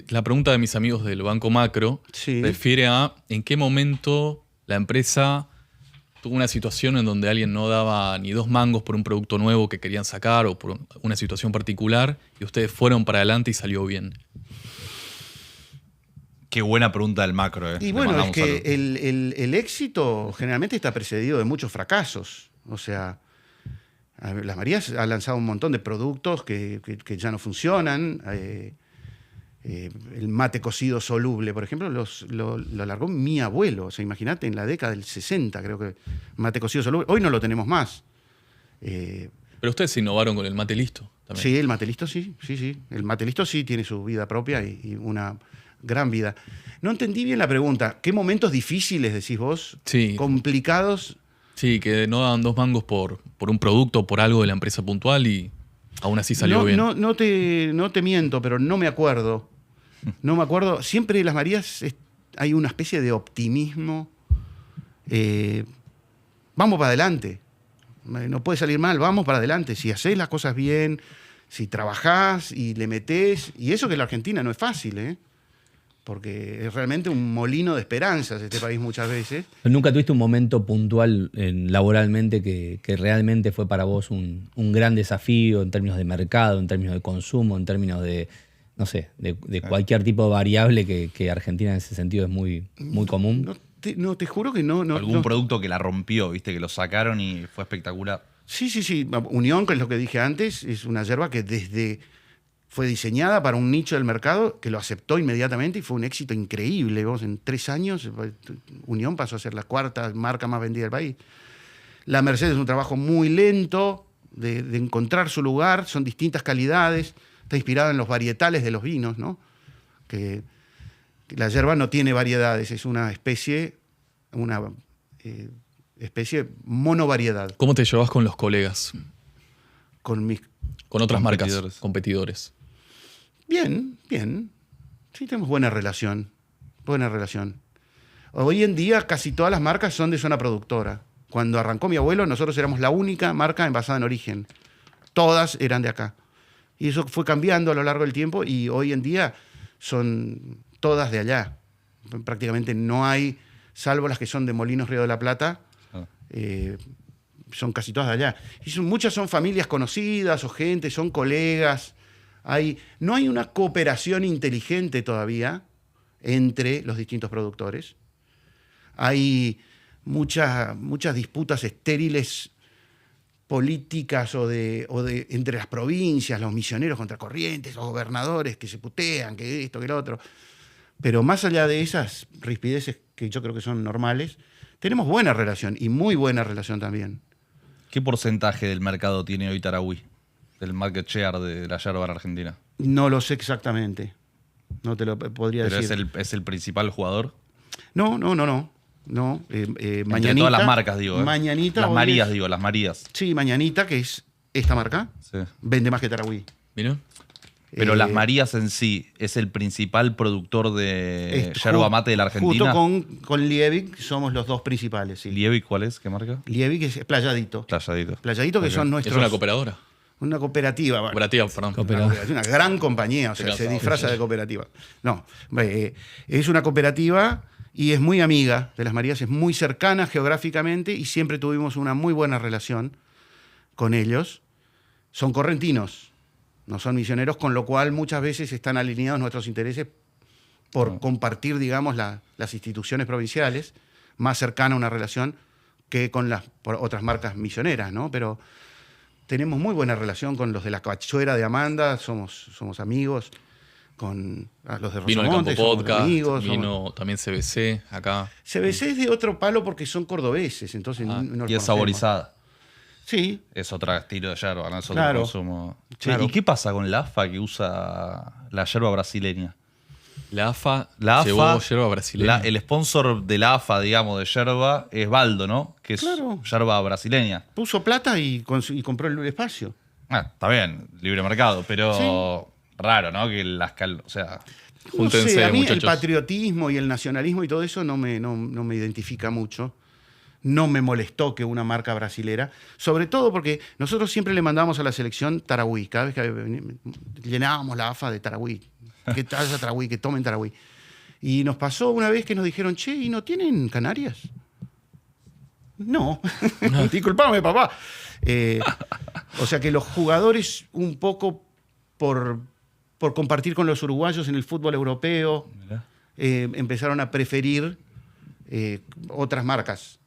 Speaker 1: la pregunta de mis amigos del Banco Macro
Speaker 2: Sí.
Speaker 1: refiere a en qué momento la empresa tuvo una situación en donde alguien no daba ni 2 mangos por un producto nuevo que querían sacar o por una situación particular y ustedes fueron para adelante y salió bien.
Speaker 4: Qué buena pregunta del macro.
Speaker 2: Y
Speaker 4: Le
Speaker 2: bueno, es
Speaker 4: mandamos
Speaker 2: que
Speaker 4: saludos.
Speaker 2: el éxito generalmente está precedido de muchos fracasos. O sea, Las Marías ha lanzado un montón de productos que ya no funcionan. El mate cocido soluble, por ejemplo, lo largó mi abuelo. O sea, imagínate, en la década del 60, creo que mate cocido soluble. Hoy no lo tenemos más.
Speaker 1: Pero ustedes se innovaron con el mate listo también.
Speaker 2: Sí, el mate listo sí. El mate listo sí tiene su vida propia y una gran vida. No entendí bien la pregunta. ¿Qué momentos difíciles, decís vos?
Speaker 1: Sí.
Speaker 2: Complicados.
Speaker 1: Sí, que no daban 2 mangos por un producto, por algo de la empresa puntual y aún así salió bien.
Speaker 2: No te miento, pero no me acuerdo. No me acuerdo. Siempre en Las Marías hay una especie de optimismo. Vamos para adelante. No puede salir mal, vamos para adelante. Si haces las cosas bien, si trabajás y le metés. Y eso que en la Argentina no es fácil, ¿eh? Porque es realmente un molino de esperanzas este país muchas veces.
Speaker 3: ¿Nunca tuviste un momento puntual laboralmente que realmente fue para vos un gran desafío en términos de mercado, en términos de consumo, en términos de, no sé, de cualquier tipo de variable que Argentina en ese sentido es muy, muy común?
Speaker 2: No, te juro que no.
Speaker 4: Algún producto que la rompió, viste, que lo sacaron y fue espectacular.
Speaker 2: Sí. Unión, que es lo que dije antes, es una yerba que fue diseñada para un nicho del mercado que lo aceptó inmediatamente y fue un éxito increíble. En 3 años, Unión pasó a ser la 4ª marca más vendida del país. La Mercedes es un trabajo muy lento de encontrar su lugar, son distintas calidades. está inspirada en los varietales de los vinos, ¿no? Que la yerba no tiene variedades, es una especie monovariedad.
Speaker 1: ¿Cómo te llevas con los colegas?
Speaker 2: Con
Speaker 1: Con otras marcas,
Speaker 4: Competidores.
Speaker 1: competidores.
Speaker 2: Bien. Sí, tenemos buena relación. Hoy en día casi todas las marcas son de zona productora. Cuando arrancó mi abuelo, nosotros éramos la única marca envasada en origen. Todas eran de acá. Y eso fue cambiando a lo largo del tiempo y hoy en día son todas de allá. Prácticamente no hay, salvo las que son de Molinos Río de la Plata, son casi todas de allá. Y muchas son familias conocidas o gente, son colegas. No hay una cooperación inteligente todavía entre los distintos productores. Hay muchas disputas estériles políticas entre las provincias, los misioneros contra Corrientes, los gobernadores que se putean, que esto, que lo otro. Pero más allá de esas rispideces que yo creo que son normales, tenemos buena relación y muy buena relación también.
Speaker 4: ¿Qué porcentaje del mercado tiene hoy Tarahui? Del market share de la yerba en Argentina.
Speaker 2: No lo sé exactamente. No te lo podría
Speaker 4: ¿Pero
Speaker 2: decir.
Speaker 4: es el principal jugador?
Speaker 2: No.
Speaker 4: Entre todas las marcas, digo.
Speaker 2: Mañanita.
Speaker 4: Las Marías, digo, las Marías.
Speaker 2: Sí, Mañanita, que es esta marca,
Speaker 4: Sí.
Speaker 2: vende más que Tarahui.
Speaker 1: ¿Mira?
Speaker 4: Pero las Marías en sí, ¿es el principal productor de
Speaker 2: Es
Speaker 4: yerba mate de la Argentina?
Speaker 2: Junto con Liebig somos los dos principales. Sí.
Speaker 4: ¿Liebig cuál es? ¿Qué marca?
Speaker 2: Liebig es Playadito.
Speaker 4: Playadito.
Speaker 2: Playadito que
Speaker 4: Ok.
Speaker 2: son
Speaker 1: ¿Es
Speaker 2: nuestros...
Speaker 1: una cooperadora?
Speaker 2: Una cooperativa. Bueno,
Speaker 1: Cooperativa, perdón.
Speaker 2: Es una gran compañía, o sea, se disfraza de cooperativa. No, es una cooperativa y es muy amiga de las Marías, es muy cercana geográficamente y siempre tuvimos una muy buena relación con ellos. Son correntinos, no son misioneros, con lo cual muchas veces están alineados nuestros intereses por compartir, digamos, las instituciones provinciales, más cercana una relación que con las otras marcas misioneras, ¿no? Pero tenemos muy buena relación con los de la Cachuera de Amanda, somos amigos, con los de
Speaker 1: Vino el Campo
Speaker 2: Rosamonte, somos
Speaker 1: Podcast,
Speaker 2: amigos.
Speaker 1: vino también CBC acá.
Speaker 2: CBC es de otro palo porque son cordobeses, entonces no los
Speaker 4: Y es
Speaker 2: conocemos.
Speaker 4: saborizada.
Speaker 2: Sí,
Speaker 4: Es otro estilo de yerba, no es otro
Speaker 2: Claro.
Speaker 4: consumo. Che,
Speaker 2: Claro.
Speaker 4: ¿y qué pasa con la AFA que usa la yerba brasileña?
Speaker 1: La AFA
Speaker 4: La
Speaker 1: llevó
Speaker 4: AFA,
Speaker 1: yerba brasileña.
Speaker 4: el sponsor de la AFA, digamos, de yerba es Baldo, ¿no? Que es
Speaker 2: Claro.
Speaker 4: yerba brasileña.
Speaker 2: puso plata y compró el espacio.
Speaker 4: Está bien, libre mercado, pero raro, ¿no? Que o sea,
Speaker 1: Júntense,
Speaker 2: no sé, a mí
Speaker 1: muchachos.
Speaker 2: el patriotismo y el nacionalismo y todo eso no me identifica mucho. No me molestó que una marca brasilera, sobre todo porque nosotros siempre le mandamos a la selección Tarahui. Cada vez que llenábamos la AFA de Tarahui. Que haya Tarahui, que tomen Tarahui. Y nos pasó una vez que nos dijeron, che, ¿y no tienen Canarias? No. Disculpame, papá. O sea que los jugadores un poco por compartir con los uruguayos en el fútbol europeo empezaron a preferir otras marcas.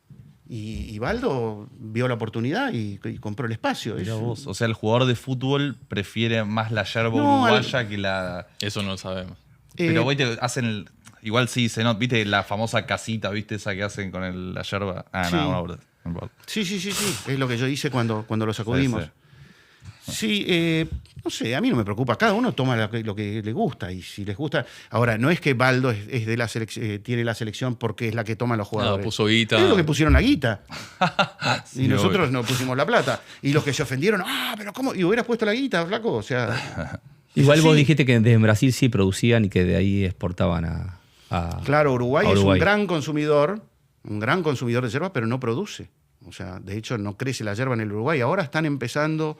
Speaker 2: Y Baldo vio la oportunidad y compró el espacio.
Speaker 4: mirá vos. O sea, el jugador de fútbol prefiere más la yerba
Speaker 2: No,
Speaker 4: uruguaya que la.
Speaker 1: Eso no lo sabemos.
Speaker 4: Pero güey, te hacen. Igual sí, ¿viste la famosa casita, viste esa que hacen con la yerba? Ah,
Speaker 2: Sí.
Speaker 4: no importa.
Speaker 2: Sí. Es lo que yo hice cuando lo sacudimos. Sí, no sé, a mí no me preocupa. Cada uno toma lo que le gusta. Y si les gusta. Ahora, no es que Baldo es de la tiene la selección porque es la que toman los jugadores.
Speaker 1: puso guita.
Speaker 2: Es lo que pusieron la guita.
Speaker 4: Sí,
Speaker 2: Y nosotros
Speaker 4: obvio.
Speaker 2: no pusimos la plata. Y los que se ofendieron, pero ¿cómo? Y hubieras puesto la guita, flaco. O sea.
Speaker 3: Igual vos
Speaker 2: Sí.
Speaker 3: dijiste que desde Brasil sí producían y que de ahí exportaban a
Speaker 2: Claro, Uruguay
Speaker 3: a
Speaker 2: es
Speaker 3: Uruguay.
Speaker 2: un gran consumidor de yerba, pero no produce. O sea, de hecho, no crece la yerba en el Uruguay. Ahora están empezando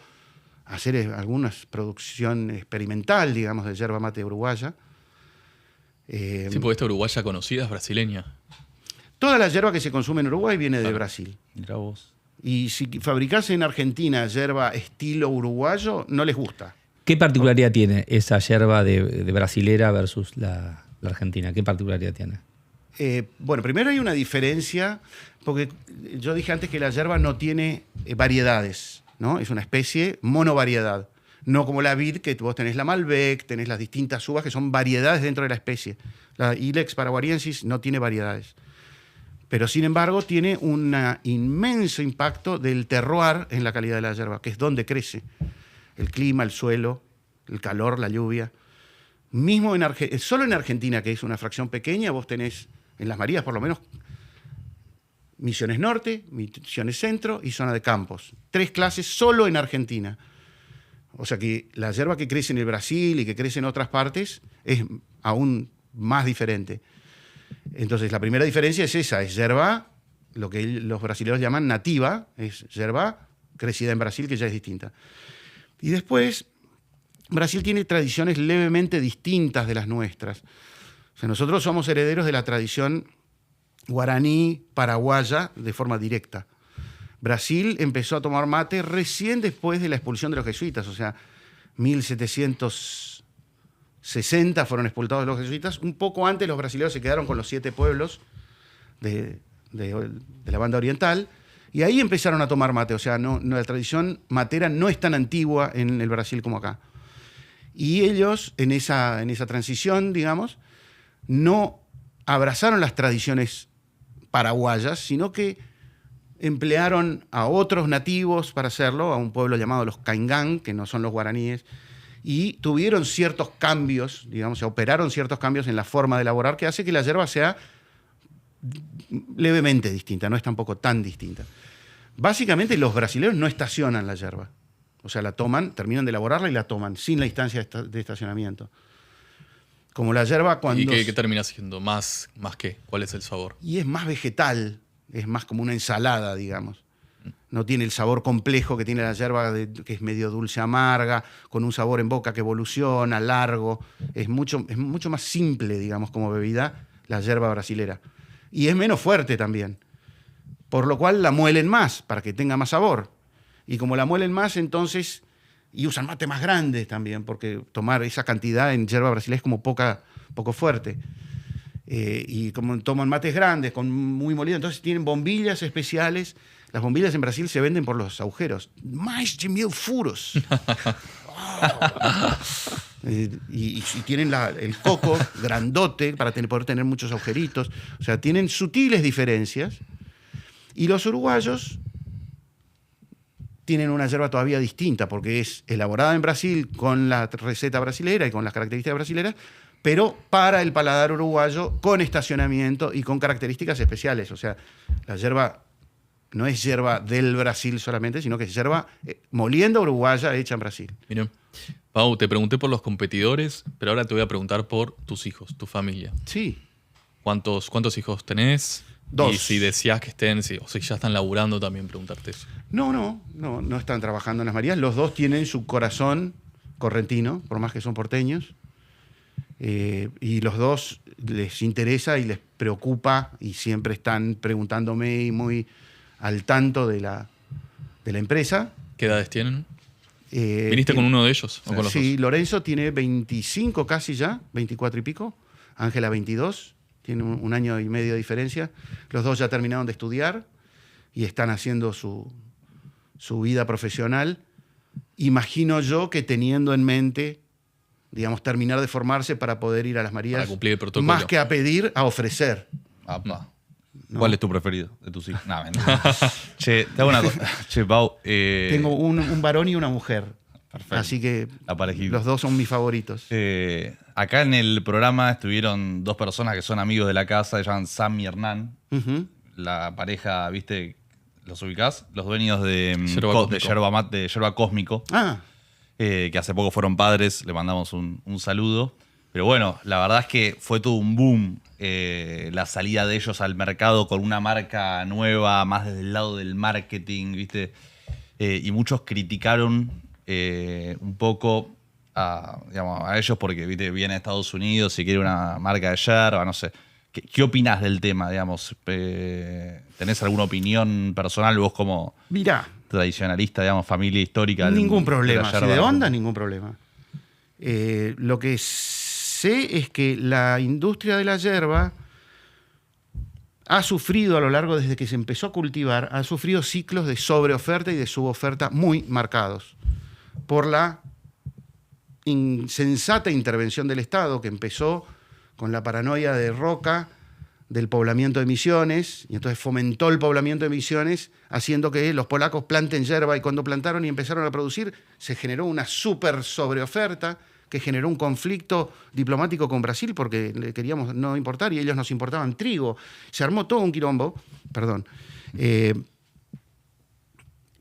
Speaker 2: a hacer alguna producción experimental, digamos, de yerba mate uruguaya.
Speaker 1: Sí, porque esta uruguaya conocida es brasileña.
Speaker 2: Toda la yerba que se consume en Uruguay viene de Brasil.
Speaker 4: Mirá vos.
Speaker 2: Y si fabricase en Argentina yerba estilo uruguayo, no les gusta.
Speaker 3: ¿Qué particularidad tiene esa yerba de brasilera versus la argentina? ¿Qué particularidad tiene?
Speaker 2: Bueno, primero hay una diferencia, porque yo dije antes que la yerba no tiene variedades, ¿no? Es una especie monovariedad. No como la vid, que vos tenés la Malbec, tenés las distintas uvas que son variedades dentro de la especie. La Ilex paraguariensis no tiene variedades. Pero sin embargo tiene un inmenso impacto del terroir en la calidad de la yerba, que es donde crece. El clima, el suelo, el calor, la lluvia. Solo en Argentina, que es una fracción pequeña, vos tenés, en Las Marías por lo menos, Misiones Norte, Misiones Centro y zona de campos. 3 clases solo en Argentina. O sea que la yerba que crece en el Brasil y que crece en otras partes es aún más diferente. Entonces la primera diferencia es esa, es yerba, lo que los brasileños llaman nativa, es yerba crecida en Brasil, que ya es distinta. Y después, Brasil tiene tradiciones levemente distintas de las nuestras. O sea, nosotros somos herederos de la tradición guaraní paraguaya de forma directa. Brasil empezó a tomar mate recién después de la expulsión de los jesuitas, o sea, 1760 fueron expulsados los jesuitas. Un poco antes los brasileños se quedaron con los 7 pueblos de la banda oriental y ahí empezaron a tomar mate. O sea, la tradición matera no es tan antigua en el Brasil como acá. Y ellos, en esa transición, digamos, no abrazaron las tradiciones paraguayas, sino que emplearon a otros nativos para hacerlo, a un pueblo llamado los Caingán, que no son los guaraníes, y tuvieron ciertos cambios, digamos, se operaron ciertos cambios en la forma de elaborar, que hace que la yerba sea levemente distinta, no es tampoco tan distinta. Básicamente los brasileños no estacionan la yerba, o sea, la toman, terminan de elaborarla y la toman, sin la instancia de estacionamiento. Como la yerba cuando...
Speaker 1: ¿Y qué termina siendo? ¿Más qué? ¿Cuál es el sabor?
Speaker 2: Y es más vegetal, es más como una ensalada, digamos. No tiene el sabor complejo que tiene la yerba, que es medio dulce amarga, con un sabor en boca que evoluciona, largo. Es mucho más simple, digamos, como bebida, la yerba brasilera. Y es menos fuerte también. Por lo cual la muelen más, para que tenga más sabor. Y como la muelen más, entonces... Y usan mate más grandes también, porque tomar esa cantidad en yerba brasileña es como poco fuerte. Y como toman mates grandes, muy molidos, entonces tienen bombillas especiales. Las bombillas en Brasil se venden por los agujeros. ¡Mais de 1000 furos! Y tienen el coco grandote para poder tener muchos agujeritos. O sea, tienen sutiles diferencias. Y los uruguayos tienen una yerba todavía distinta, porque es elaborada en Brasil con la receta brasilera y con las características brasileras, pero para el paladar uruguayo con estacionamiento y con características especiales. O sea, la yerba no es yerba del Brasil solamente, sino que es yerba molienda uruguaya hecha en Brasil.
Speaker 1: Mira, Pau, te pregunté por los competidores, pero ahora te voy a preguntar por tus hijos, tu familia.
Speaker 2: Sí.
Speaker 1: ¿Cuántos hijos tenés?
Speaker 2: 2.
Speaker 1: Y si decías que estén, o si ya están laburando, también preguntarte eso.
Speaker 2: No están trabajando en Las Marías. Los 2 tienen su corazón correntino, por más que son porteños. Y los 2 les interesa y les preocupa y siempre están preguntándome y muy al tanto de la empresa.
Speaker 1: ¿Qué edades tienen? ¿Viniste con uno de ellos? ¿O con los
Speaker 2: sí,
Speaker 1: dos?
Speaker 2: Lorenzo tiene 25 casi ya, 24 y pico. Ángela 22. Tiene un año y medio de diferencia. Los 2 ya terminaron de estudiar y están haciendo su vida profesional. Imagino yo que teniendo en mente, digamos, terminar de formarse para poder ir a Las Marías.
Speaker 1: Para cumplir el protocolo.
Speaker 2: Más que a pedir, a ofrecer.
Speaker 4: Apa.
Speaker 2: ¿No?
Speaker 4: ¿Cuál es tu preferido de tus hijos? No, mentira. Che, te hago una cosa. Che, Pau.
Speaker 2: Tengo un varón y una mujer.
Speaker 4: Perfecto.
Speaker 2: Así que
Speaker 4: La parejita.
Speaker 2: los 2 son mis favoritos.
Speaker 4: Acá en el programa estuvieron 2 personas que son amigos de la casa, se llaman Sam y Hernán.
Speaker 2: Uh-huh.
Speaker 4: La pareja, ¿viste? ¿Los ubicás? Los dueños de Yerba Cósmico.
Speaker 2: Ah,
Speaker 4: Que hace poco fueron padres, le mandamos un saludo. Pero bueno, la verdad es que fue todo un boom la salida de ellos al mercado con una marca nueva, más desde el lado del marketing, ¿viste? Y muchos criticaron un poco a ellos porque, ¿viste? Viene a Estados Unidos y quiere una marca de yerba, no sé. ¿Qué opinás del tema, digamos? ¿Tenés alguna opinión personal vos como
Speaker 2: mirá,
Speaker 4: tradicionalista, digamos, familia histórica?
Speaker 2: ningún problema.
Speaker 4: la
Speaker 2: Si
Speaker 4: yerba?
Speaker 2: de onda, ningún problema. Lo que sé es que la industria de la yerba ha sufrido a lo largo, desde que se empezó a cultivar, ha sufrido ciclos de sobreoferta y de suboferta muy marcados por la insensata intervención del Estado que empezó con la paranoia de Roca del poblamiento de Misiones, y entonces fomentó el poblamiento de Misiones, haciendo que los polacos planten yerba, y cuando plantaron y empezaron a producir, se generó una súper sobreoferta que generó un conflicto diplomático con Brasil porque le queríamos no importar y ellos nos importaban trigo. Se armó todo un quilombo, perdón.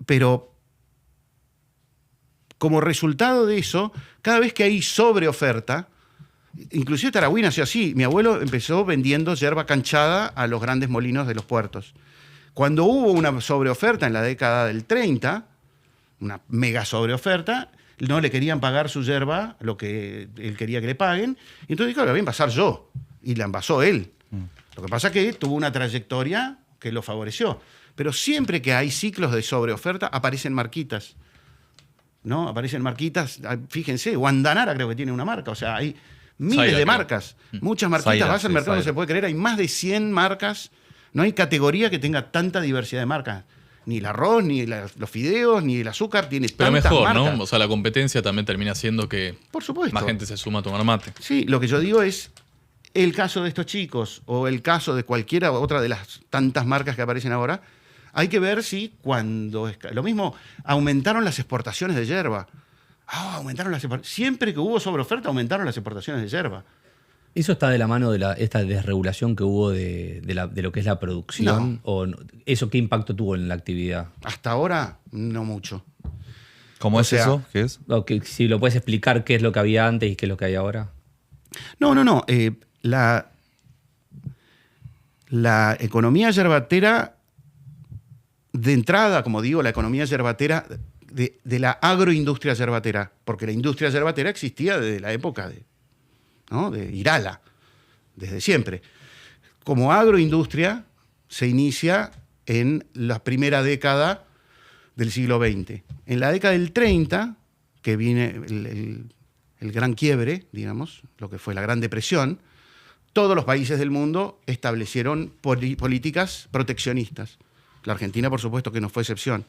Speaker 2: Pero como resultado de eso, cada vez que hay sobreoferta, inclusive Tarahui nació así. Mi abuelo empezó vendiendo yerba canchada a los grandes molinos de los puertos. Cuando hubo una sobreoferta en la década del 30, una mega sobreoferta, no le querían pagar su yerba lo que él quería que le paguen, y entonces dijo, la voy a envasar yo, y la envasó él. Lo que pasa es que tuvo una trayectoria que lo favoreció. Pero siempre que hay ciclos de sobreoferta, aparecen marquitas. ¿No? Aparecen marquitas, fíjense, Guandanara creo que tiene una marca, o sea, hay miles de marcas, muchas marquitas, vas al mercado, no se puede creer, hay más de 100 marcas, no hay categoría que tenga tanta diversidad de marcas. Ni el arroz, ni los fideos, ni el azúcar tiene
Speaker 1: Pero
Speaker 2: tantas
Speaker 1: mejor,
Speaker 2: marcas.
Speaker 1: ¿no? O sea, la competencia también termina haciendo que
Speaker 2: Por supuesto.
Speaker 1: más gente se suma a tomar mate.
Speaker 2: Sí, lo que yo digo es el caso de estos chicos o el caso de cualquiera otra de las tantas marcas que aparecen ahora. Hay que ver si cuando... Lo mismo, aumentaron las exportaciones de yerba. Siempre que hubo sobreoferta, aumentaron las exportaciones de yerba.
Speaker 3: ¿Eso está de la mano de esta desregulación que hubo de lo que es la producción?
Speaker 2: No.
Speaker 3: ¿O eso qué impacto tuvo en la actividad?
Speaker 2: Hasta ahora, no mucho.
Speaker 4: ¿Cómo es
Speaker 2: sea,
Speaker 4: eso? ¿Qué es?
Speaker 3: O que, si lo puedes explicar qué es lo que había antes y qué es lo que hay ahora.
Speaker 2: No. La economía yerbatera, de entrada, como digo, la economía yerbatera de la agroindustria yerbatera, porque la industria yerbatera existía desde la época de Irala, desde siempre. Como agroindustria se inicia en la primera década del siglo XX. En la década del 30, que viene el gran quiebre, digamos, lo que fue la Gran Depresión, todos los países del mundo establecieron políticas proteccionistas. La Argentina, por supuesto, que no fue excepción.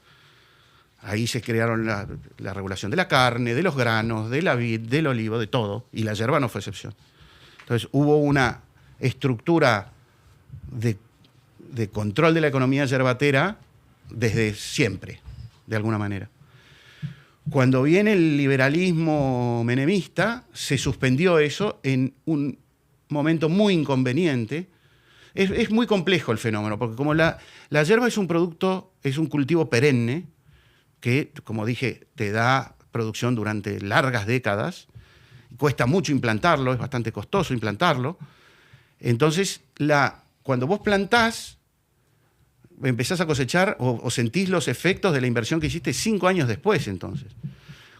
Speaker 2: Ahí se crearon la regulación de la carne, de los granos, de la vid, del olivo, de todo. Y la yerba no fue excepción. Entonces hubo una estructura de control de la economía yerbatera desde siempre, de alguna manera. Cuando viene el liberalismo menemista, se suspendió eso en un momento muy inconveniente. Es muy complejo el fenómeno, porque como la yerba es un producto, es un cultivo perenne, que, como dije, te da producción durante largas décadas, cuesta mucho implantarlo, es bastante costoso implantarlo. Entonces, cuando vos plantás, empezás a cosechar o sentís los efectos de la inversión que hiciste 5 años después, entonces.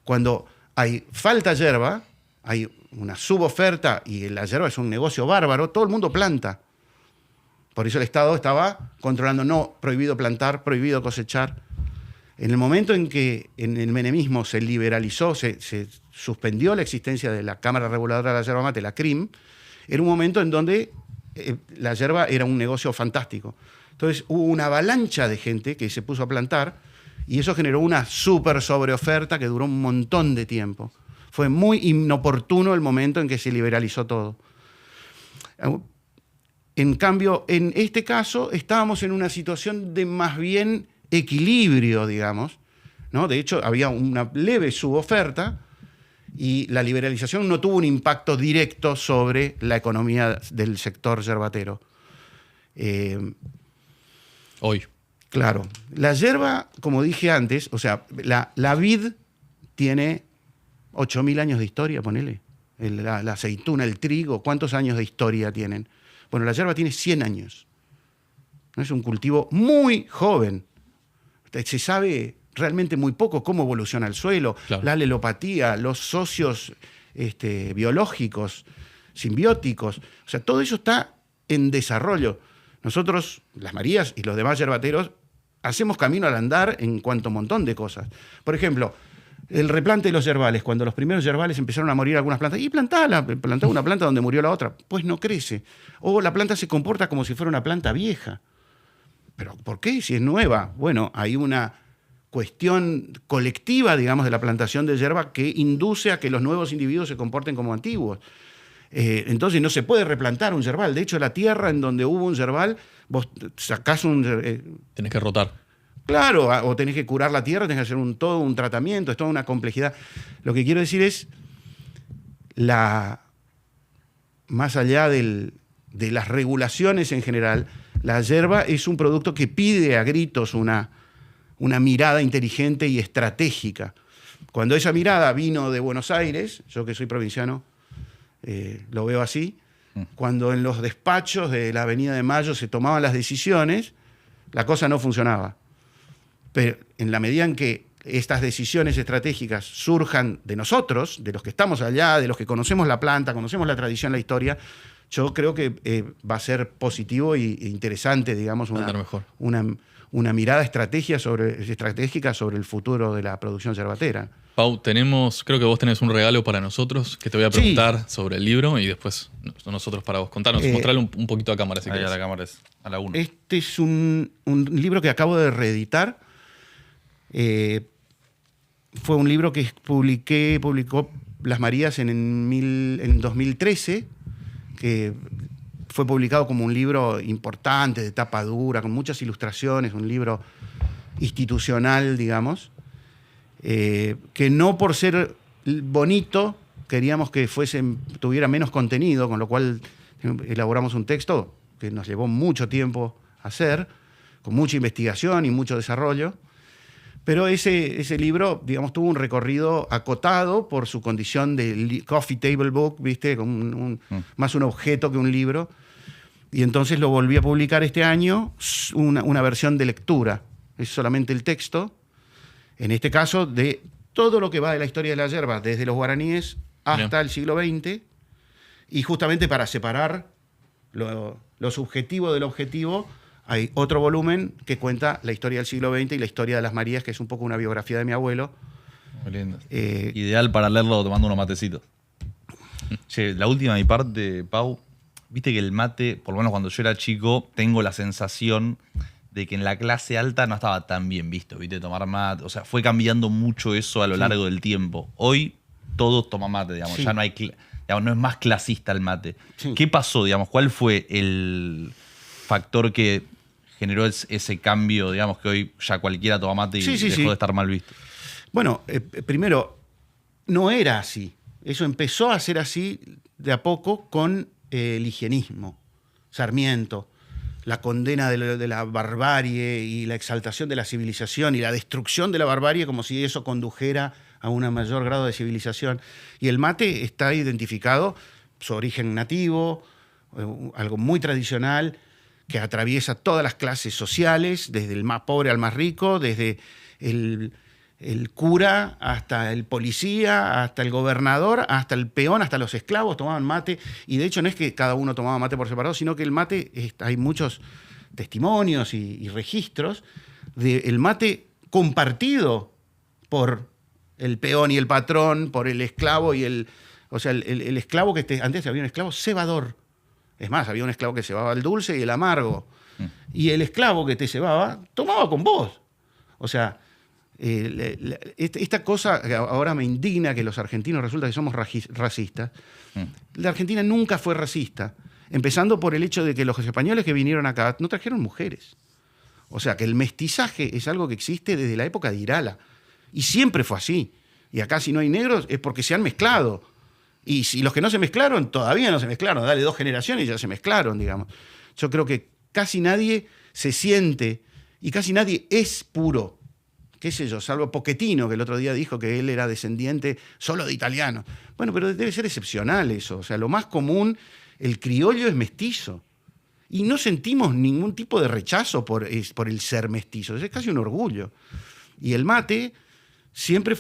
Speaker 2: Cuando hay falta yerba, hay una suboferta y la yerba es un negocio bárbaro, todo el mundo planta. Por eso el Estado estaba controlando, no, prohibido plantar, prohibido cosechar. En el momento en que en el menemismo se liberalizó, se suspendió la existencia de la Cámara Reguladora de la Yerba Mate, la CRIM, era un momento en donde la yerba era un negocio fantástico. Entonces hubo una avalancha de gente que se puso a plantar y eso generó una súper sobreoferta que duró un montón de tiempo. Fue muy inoportuno el momento en que se liberalizó todo. En cambio, en este caso estábamos en una situación de más bien equilibrio, digamos, ¿no? De hecho, había una leve suboferta y la liberalización no tuvo un impacto directo sobre la economía del sector yerbatero.
Speaker 1: Hoy.
Speaker 2: Claro. La yerba, como dije antes, o sea, la vid tiene 8.000 años de historia, ponele. La aceituna, el trigo, ¿cuántos años de historia tienen? Bueno, la yerba tiene 100 años. ¿No? Es un cultivo muy joven. Se sabe realmente muy poco cómo evoluciona el suelo, claro, la alelopatía, los socios biológicos, simbióticos. O sea, todo eso está en desarrollo. Nosotros, las Marías y los demás yerbateros, hacemos camino al andar en cuanto a un montón de cosas. Por ejemplo, el replante de los yerbales. Cuando los primeros yerbales empezaron a morir algunas plantas, y plantá una planta donde murió la otra, pues no crece. O la planta se comporta como si fuera una planta vieja. ¿Pero por qué? Si es nueva. Bueno, hay una cuestión colectiva, digamos, de la plantación de yerba que induce a que los nuevos individuos se comporten como antiguos. Entonces no se puede replantar un yerbal. De hecho, la tierra en donde hubo un yerbal, vos sacás
Speaker 1: Tenés que rotar.
Speaker 2: Claro, o tenés que curar la tierra, tenés que hacer todo un tratamiento, es toda una complejidad. Lo que quiero decir es, más allá de las regulaciones en general, la yerba es un producto que pide a gritos una mirada inteligente y estratégica. Cuando esa mirada vino de Buenos Aires, yo que soy provinciano, lo veo así, cuando en los despachos de la Avenida de Mayo se tomaban las decisiones, la cosa no funcionaba. Pero en la medida en que estas decisiones estratégicas surjan de nosotros, de los que estamos allá, de los que conocemos la planta, conocemos la tradición, la historia, yo creo que va a ser positivo e interesante, digamos, una mirada estratégica sobre el futuro de la producción yerbatera.
Speaker 1: Pau, creo que vos tenés un regalo para nosotros que te voy a preguntar sobre el libro y después nosotros para vos. Contanos, mostrarle un poquito a cámara si querés.
Speaker 4: A la cámara, a la 1.
Speaker 2: Este es un libro que acabo de reeditar. Fue un libro que publicó Las Marías en 2013, que fue publicado como un libro importante, de tapa dura, con muchas ilustraciones, un libro institucional, digamos, que no por ser bonito queríamos que tuviera menos contenido, con lo cual elaboramos un texto que nos llevó mucho tiempo hacer, con mucha investigación y mucho desarrollo. Pero ese libro, digamos, tuvo un recorrido acotado por su condición de coffee table book, ¿viste? Más un objeto que un libro. Y entonces lo volví a publicar este año, una versión de lectura. Es solamente el texto, en este caso, de todo lo que va de la historia de la yerba, desde los guaraníes hasta el siglo XX, y justamente para separar lo subjetivo del objetivo, hay otro volumen que cuenta la historia del siglo XX y la historia de las Marías, que es un poco una biografía de mi abuelo.
Speaker 4: Muy lindo. Ideal para leerlo tomando unos matecitos. Che, la última de mi parte, Pau. Viste que el mate, por lo menos cuando yo era chico, tengo la sensación de que en la clase alta no estaba tan bien visto, ¿viste? Tomar mate. O sea, fue cambiando mucho eso a lo largo del tiempo. Hoy todos toman mate, digamos. Ya no hay... no es más clasista el mate. Sí. ¿Qué pasó, digamos? ¿Cuál fue el factor que generó ese cambio, digamos, que hoy ya cualquiera toma mate y dejó de estar mal visto?
Speaker 2: Bueno, primero, no era así. Eso empezó a ser así de a poco con el higienismo. Sarmiento, la condena de la barbarie y la exaltación de la civilización y la destrucción de la barbarie como si eso condujera a un mayor grado de civilización. Y el mate está identificado, su origen nativo, algo muy tradicional, que atraviesa todas las clases sociales, desde el más pobre al más rico, desde el cura hasta el policía, hasta el gobernador, hasta el peón, hasta los esclavos tomaban mate. Y de hecho no es que cada uno tomaba mate por separado, sino que el mate, hay muchos testimonios y registros del mate compartido por el peón y el patrón, por el esclavo y el esclavo antes había un esclavo cebador. Es más, había un esclavo que cebaba el dulce y el amargo. Y el esclavo que te cebaba tomaba con vos. O sea, esta cosa que ahora me indigna, que los argentinos resulta que somos racistas. La Argentina nunca fue racista, empezando por el hecho de que los españoles que vinieron acá no trajeron mujeres. O sea, que el mestizaje es algo que existe desde la época de Irala. Y siempre fue así. Y acá si no hay negros es porque se han mezclado. Y si los que no se mezclaron, todavía no se mezclaron. Dale 2 generaciones y ya se mezclaron, digamos. Yo creo que casi nadie se siente y casi nadie es puro. Qué sé yo, salvo Pochettino, que el otro día dijo que él era descendiente solo de italianos. Bueno, pero debe ser excepcional eso. O sea, lo más común, el criollo es mestizo. Y no sentimos ningún tipo de rechazo por el ser mestizo. Es casi un orgullo. Y el mate siempre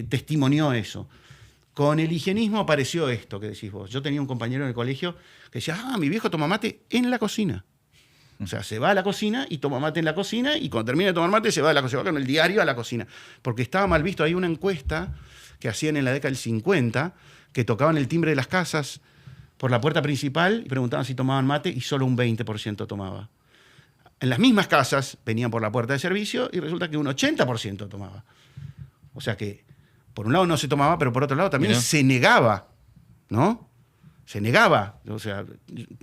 Speaker 2: testimonió eso. Con el higienismo apareció esto que decís vos. Yo tenía un compañero en el colegio que decía, mi viejo toma mate en la cocina. O sea, se va a la cocina y toma mate en la cocina y cuando termina de tomar mate se va con el diario a la cocina. Porque estaba mal visto. Hay una encuesta que hacían en la década del 50 que tocaban el timbre de las casas por la puerta principal y preguntaban si tomaban mate y solo un 20% tomaba. En las mismas casas venían por la puerta de servicio y resulta que un 80% tomaba. O sea que por un lado no se tomaba, pero por otro lado también se negaba, ¿no? se negaba. O sea,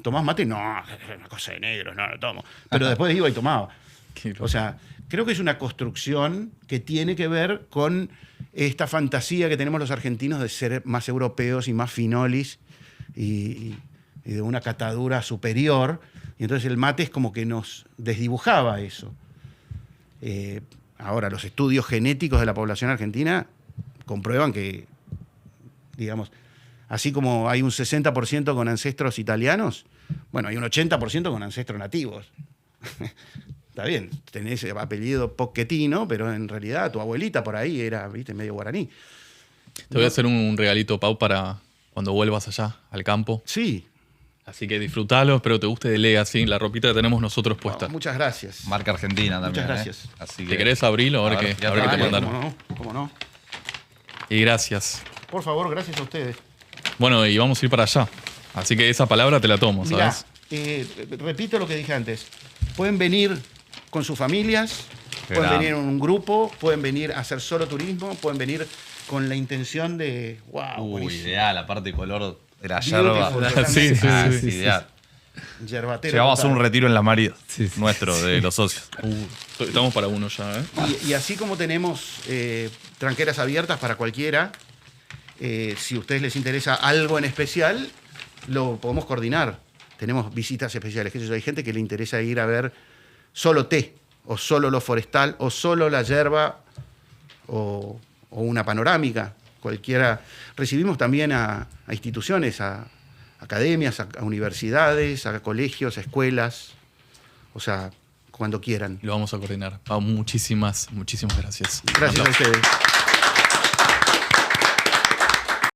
Speaker 2: ¿tomás mate? No, es una cosa de negros, no lo tomo. Pero después iba y tomaba. O sea, creo que es una construcción que tiene que ver con esta fantasía que tenemos los argentinos de ser más europeos y más finolis y de una catadura superior. Y entonces el mate es como que nos desdibujaba eso. Ahora, los estudios genéticos de la población argentina comprueban que, digamos, así como hay un 60% con ancestros italianos, bueno, hay un 80% con ancestros nativos. Está bien, tenés apellido Pochettino, pero en realidad tu abuelita por ahí era, viste, medio guaraní.
Speaker 1: Te voy a hacer un regalito, Pau, para cuando vuelvas allá al campo.
Speaker 2: Sí.
Speaker 1: Así que disfrutalo, espero te guste de Legacy, la ropita que tenemos nosotros puesta.
Speaker 2: Muchas gracias.
Speaker 4: Marca Argentina también.
Speaker 2: Muchas gracias.
Speaker 4: Así que,
Speaker 1: ¿Te querés abrirlo? A ver qué te mandaron.
Speaker 2: ¿Cómo no? ¿Cómo no?
Speaker 1: Y gracias.
Speaker 2: Por favor, gracias a ustedes.
Speaker 1: Bueno, y vamos a ir para allá. Así que esa palabra te la tomo,
Speaker 2: Mirá,
Speaker 1: ¿sabes?
Speaker 2: repito lo que dije antes. Pueden venir con sus familias,
Speaker 4: Qué
Speaker 2: pueden
Speaker 4: grande.
Speaker 2: venir en un grupo, pueden venir a hacer solo turismo, pueden venir con la intención de, wow, buenísimo.
Speaker 4: ideal, aparte color de la
Speaker 2: Beautiful,
Speaker 4: yerba.
Speaker 2: totalmente.
Speaker 1: Sí,
Speaker 3: sí,
Speaker 4: Ideal.
Speaker 2: Yerbatero
Speaker 4: Llegamos a hacer
Speaker 2: total.
Speaker 4: un retiro en la María,
Speaker 3: Sí, sí.
Speaker 4: nuestro, de los socios.
Speaker 1: Estamos para uno ya, ¿eh?
Speaker 2: Y así como tenemos tranqueras abiertas para cualquiera, si a ustedes les interesa algo en especial, lo podemos coordinar. Tenemos visitas especiales. Que hay gente que le interesa ir a ver solo té, o solo lo forestal, o solo la yerba, o una panorámica, cualquiera. Recibimos también a instituciones, a academias, a universidades, a colegios, a escuelas, o sea, cuando quieran.
Speaker 1: Lo vamos a coordinar. Pau, muchísimas gracias.
Speaker 2: Gracias a ustedes.